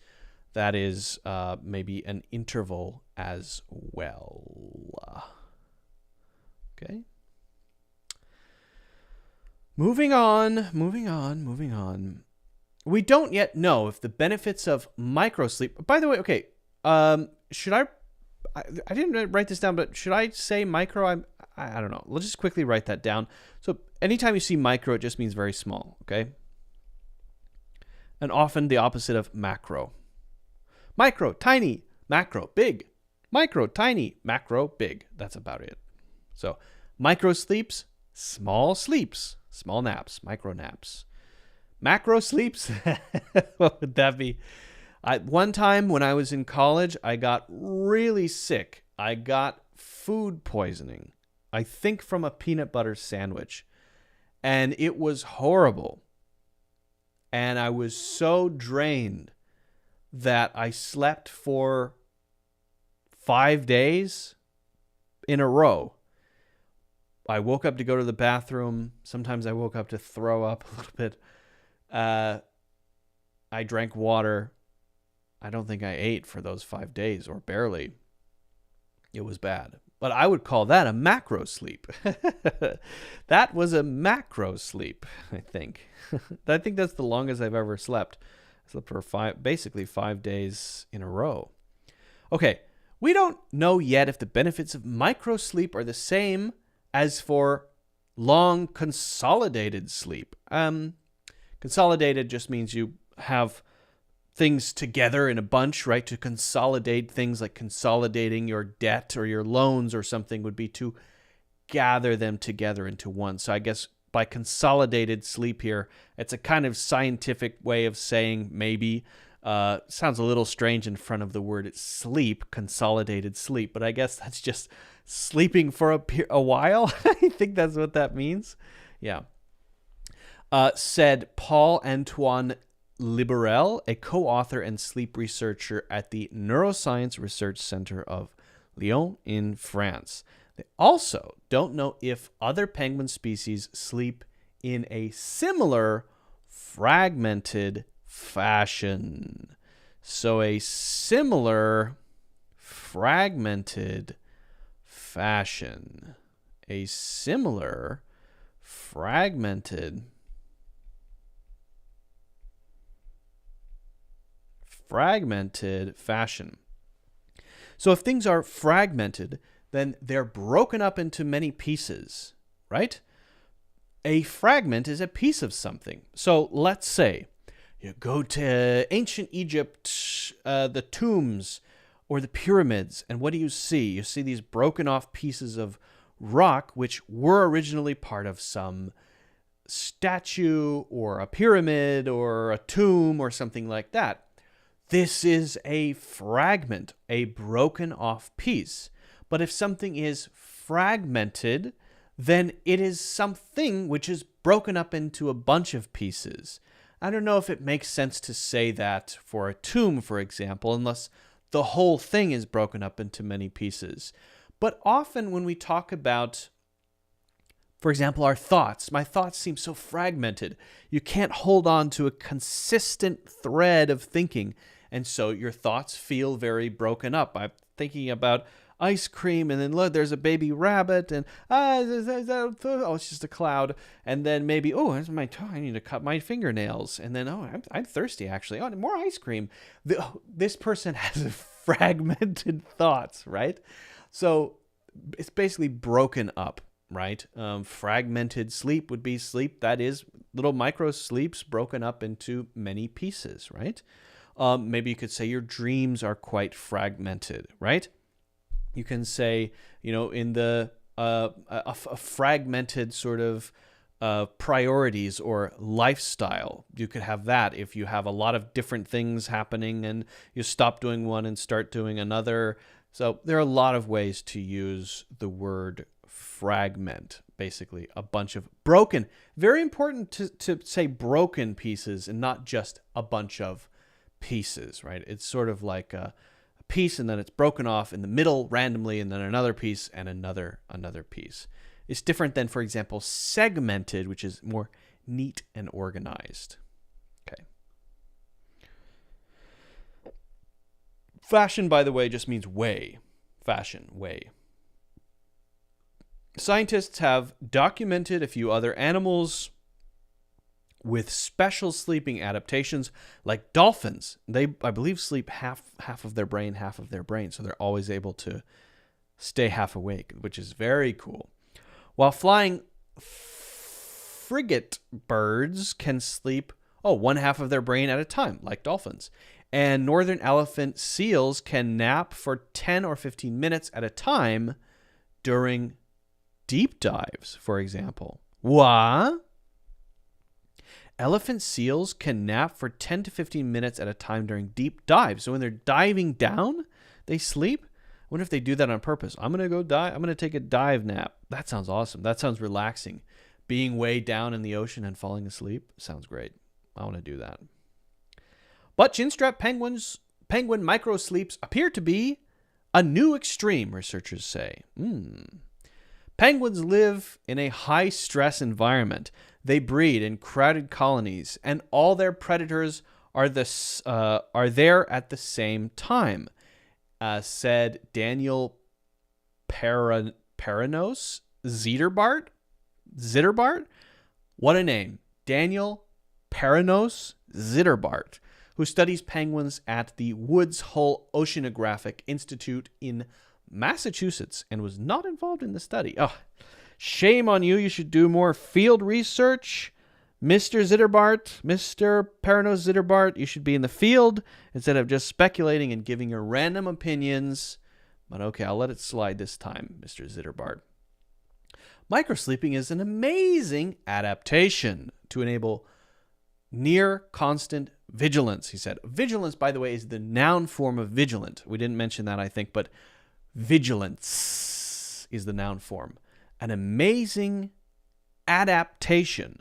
Speaker 1: That is maybe an interval as well. Okay. Moving on. We don't yet know if the benefits of microsleep. By the way, okay, should I didn't write this down, but should I say micro? I don't know. Let's just quickly write that down. So anytime you see micro, it just means very small, okay? And often the opposite of macro. Micro, tiny. Macro, big. Micro, tiny. Macro, big. That's about it. So micro sleeps, small naps, micro naps. Macro sleeps, what would that be? One time when I was in college, I got really sick. I got food poisoning, I think from a peanut butter sandwich. And it was horrible. And I was so drained that I slept for 5 days in a row. I woke up to go to the bathroom. Sometimes I woke up to throw up a little bit. I drank water. I don't think I ate for those 5 days, or barely. It was bad. But I would call that a macro sleep. That was a macro sleep, I think. I think that's the longest I've ever slept. I slept for basically 5 days in a row. Okay, we don't know yet if the benefits of micro sleep are the same as for long consolidated sleep. Consolidated just means you have things together in a bunch, right? To consolidate things, like consolidating your debt or your loans or something, would be to gather them together into one. So I guess by consolidated sleep here, it's a kind of scientific way of saying maybe. Sounds a little strange in front of the word sleep, consolidated sleep, but I guess that's just sleeping for a while. I think that's what that means. Yeah. Said Paul Antoine Liberel, a co-author and sleep researcher at the Neuroscience Research Center of Lyon in France. They also don't know if other penguin species sleep in a similar fragmented fashion. So a similar fragmented fashion. A similar fragmented fashion. So if things are fragmented, then they're broken up into many pieces, right? A fragment is a piece of something. So let's say you go to ancient Egypt, the tombs or the pyramids, and what do you see? You see these broken off pieces of rock which were originally part of some statue or a pyramid or a tomb or something like that. This is a fragment, a broken off piece. But if something is fragmented, then it is something which is broken up into a bunch of pieces. I don't know if it makes sense to say that for a tomb, for example, unless the whole thing is broken up into many pieces. But often when we talk about, for example, our thoughts, my thoughts seem so fragmented. You can't hold on to a consistent thread of thinking. And so your thoughts feel very broken up. I'm thinking about ice cream, and then look, there's a baby rabbit, and it's just a cloud. And then maybe, there's my toe, I need to cut my fingernails. And then, I'm thirsty actually. Oh, more ice cream. This person has fragmented thoughts, right? So it's basically broken up, right? Fragmented sleep would be sleep that is little micro sleeps broken up into many pieces, right? Maybe you could say your dreams are quite fragmented, right? You can say, in the a fragmented sort of priorities or lifestyle. You could have that if you have a lot of different things happening and you stop doing one and start doing another. So there are a lot of ways to use the word fragment, basically a bunch of broken. Very important to say broken pieces and not just a bunch of pieces, right? It's sort of like a piece and then it's broken off in the middle randomly, and then another piece and another piece. It's different than, for example, segmented, which is more neat and organized. Okay. Fashion, by the way, just means way. Fashion, way. Scientists have documented a few other animals with special sleeping adaptations, like dolphins. They, I believe, sleep half of their brain, so they're always able to stay half awake, which is very cool. While flying frigate birds can sleep, one half of their brain at a time, like dolphins. And northern elephant seals can nap for 10 or 15 minutes at a time during deep dives, for example. What? Elephant seals can nap for 10 to 15 minutes at a time during deep dives. So when they're diving down, they sleep. I wonder if they do that on purpose. I'm going to go dive. I'm going to take a dive nap. That sounds awesome. That sounds relaxing. Being way down in the ocean and falling asleep sounds great. I want to do that. But chinstrap penguin microsleeps appear to be a new extreme, researchers say. Penguins live in a high-stress environment. They breed in crowded colonies, and all their predators are there at the same time, said Daniel Paranos Zitterbart. What a name. Daniel Paranos Zitterbart, who studies penguins at the Woods Hole Oceanographic Institute in Massachusetts and was not involved in the study. Oh, shame on you. You should do more field research. Mr. Zitterbart, Mr. Paranos Zitterbart, you should be in the field instead of just speculating and giving your random opinions. But okay, I'll let it slide this time, Mr. Zitterbart. Microsleeping is an amazing adaptation to enable near constant vigilance, he said. Vigilance, by the way, is the noun form of vigilant. We didn't mention that, I think, but vigilance is the noun form. An amazing adaptation.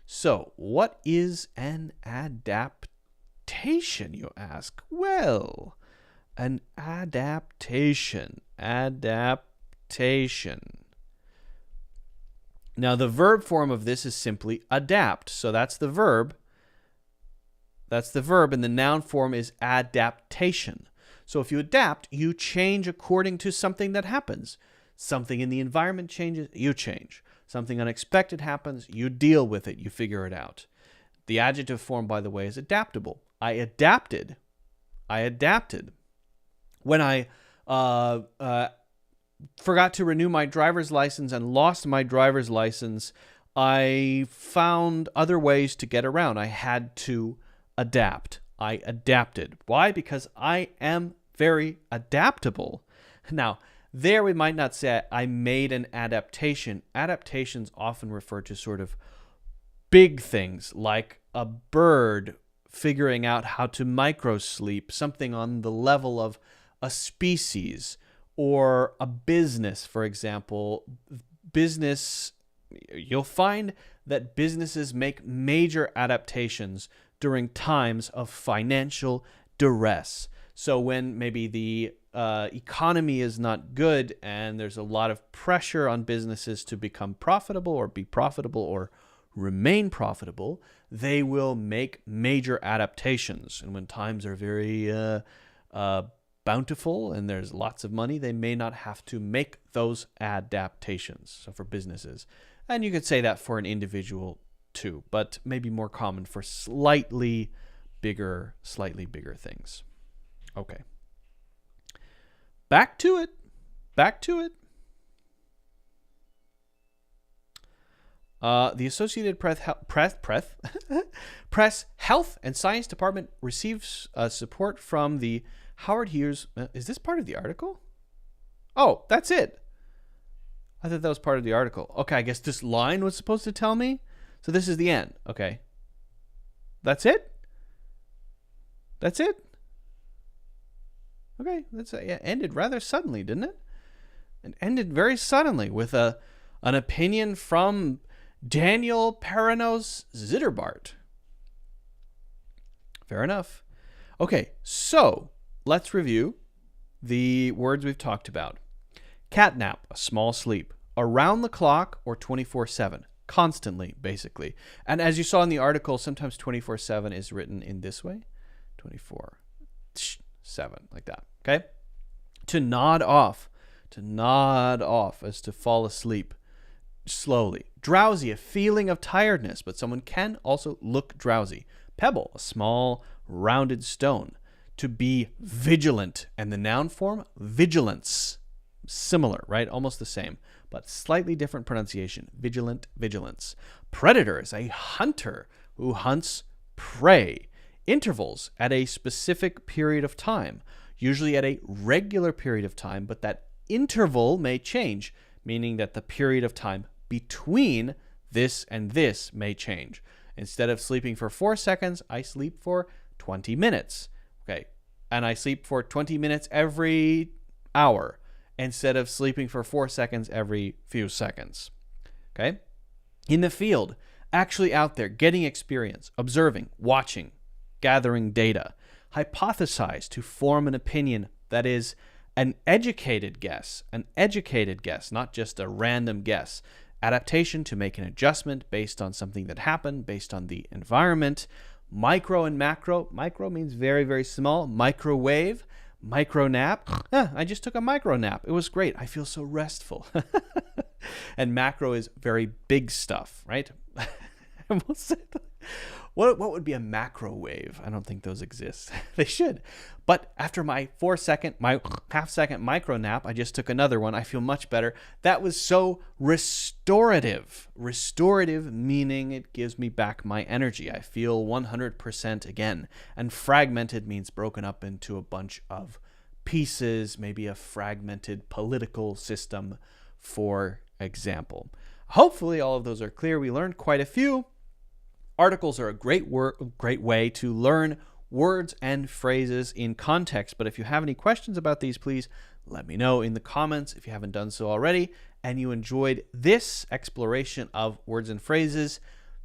Speaker 1: So, what is an adaptation, you ask? Well, an adaptation. Now, the verb form of this is simply adapt. So that's the verb. And the noun form is adaptation. So if you adapt, you change according to something that happens. Something in the environment changes, you change. Something unexpected happens, you deal with it, you figure it out. The adjective form, by the way, is adaptable. I adapted. When I forgot to renew my driver's license and lost my driver's license, I found other ways to get around. I had to adapt. I adapted. Why? Because I am very adaptable. Now, there we might not say I made an adaptation. Adaptations often refer to sort of big things like a bird figuring out how to microsleep, something on the level of a species, or a business, for example. You'll find that businesses make major adaptations during times of financial duress. So when maybe the economy is not good and there's a lot of pressure on businesses to become profitable or be profitable or remain profitable, they will make major adaptations. And when times are very bountiful and there's lots of money, they may not have to make those adaptations. So for businesses. And you could say that for an individual too, but maybe more common for slightly bigger things. Okay. Back to it. The Associated Press Health and Science Department receives support from the Howard Hughes. Is this part of the article? Oh, that's it. I thought that was part of the article. Okay, I guess this line was supposed to tell me. So this is the end. Okay. That's it? Okay, that's ended rather suddenly, didn't it? It ended very suddenly with an opinion from Daniel Paranos Zitterbart. Fair enough. Okay, so let's review the words we've talked about. Catnap, a small sleep, around the clock or 24/7, constantly, basically. And as you saw in the article, sometimes 24/7 is written in this way, 24/7, like that. Okay? To nod off as to fall asleep slowly. Drowsy, a feeling of tiredness, but someone can also look drowsy. Pebble, a small rounded stone. To be vigilant, and the noun form, vigilance. Similar, right? Almost the same, but slightly different pronunciation. Vigilant, vigilance. Predator is a hunter who hunts prey. Intervals at a specific period of time, usually at a regular period of time, but that interval may change, meaning that the period of time between this and this may change. Instead of sleeping for 4 seconds, I sleep for 20 minutes. Okay, and I sleep for 20 minutes every hour instead of sleeping for 4 seconds every few seconds. Okay? In the field, actually out there, getting experience, observing, watching, gathering data. Hypothesize, to form an opinion that is an educated guess, not just a random guess. Adaptation, to make an adjustment based on something that happened, based on the environment. Micro and macro. Micro means very, very small. Microwave, micro nap. I just took a micro nap. It was great. I feel so restful. And macro is very big stuff, right? What would be a macro wave? I don't think those exist. They should. But after my half-second micro nap, I just took another one. I feel much better. That was so restorative. Restorative meaning it gives me back my energy. I feel 100% again. And fragmented means broken up into a bunch of pieces, maybe a fragmented political system, for example. Hopefully all of those are clear. We learned quite a few. Articles are a great way to learn words and phrases in context. But if you have any questions about these, please let me know in the comments if you haven't done so already. And you enjoyed this exploration of words and phrases,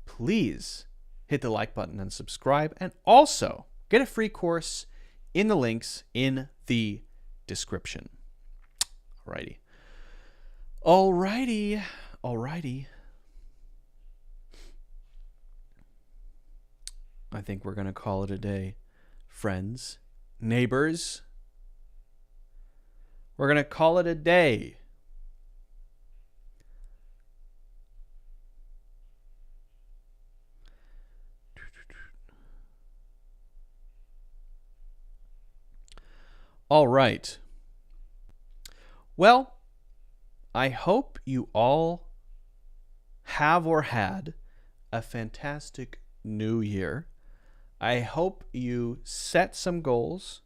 Speaker 1: please hit the like button and subscribe. And also get a free course in the links in the description. Alrighty. I think we're going to call it a day. Friends, neighbors, we're going to call it a day. All right. Well, I hope you all have or had a fantastic new year. I hope you set some goals.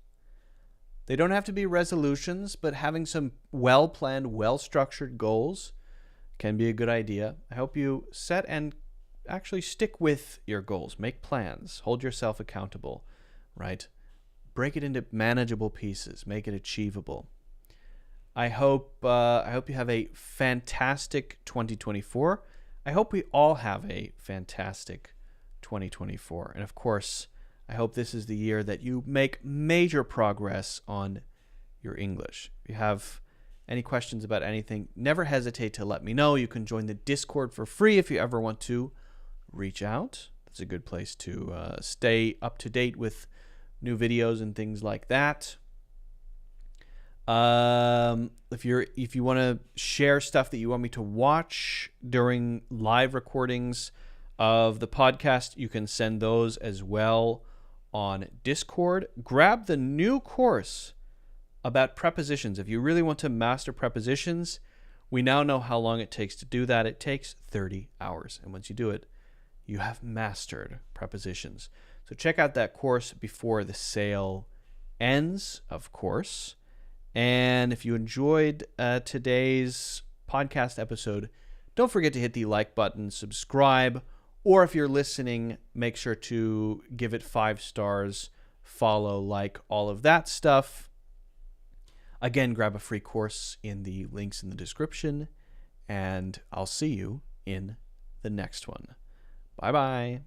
Speaker 1: They don't have to be resolutions, but having some well-planned, well-structured goals can be a good idea. I hope you set and actually stick with your goals. Make plans. Hold yourself accountable, right? Break it into manageable pieces. Make it achievable. I hope you have a fantastic 2024. I hope we all have a fantastic 2024. And of course, I hope this is the year that you make major progress on your English. If you have any questions about anything, never hesitate to let me know. You can join the Discord for free if you ever want to reach out. That's a good place to stay up to date with new videos and things like that. If you want to share stuff that you want me to watch during live recordings of the podcast, you can send those as well on Discord. Grab the new course about prepositions. If you really want to master prepositions, we now know how long it takes to do that. It takes 30 hours. And once you do it, you have mastered prepositions. So check out that course before the sale ends, of course. And if you enjoyed today's podcast episode, don't forget to hit the like button, subscribe, or if you're listening, make sure to give it 5 stars, follow, like, all of that stuff. Again, grab a free course in the links in the description, and I'll see you in the next one. Bye-bye.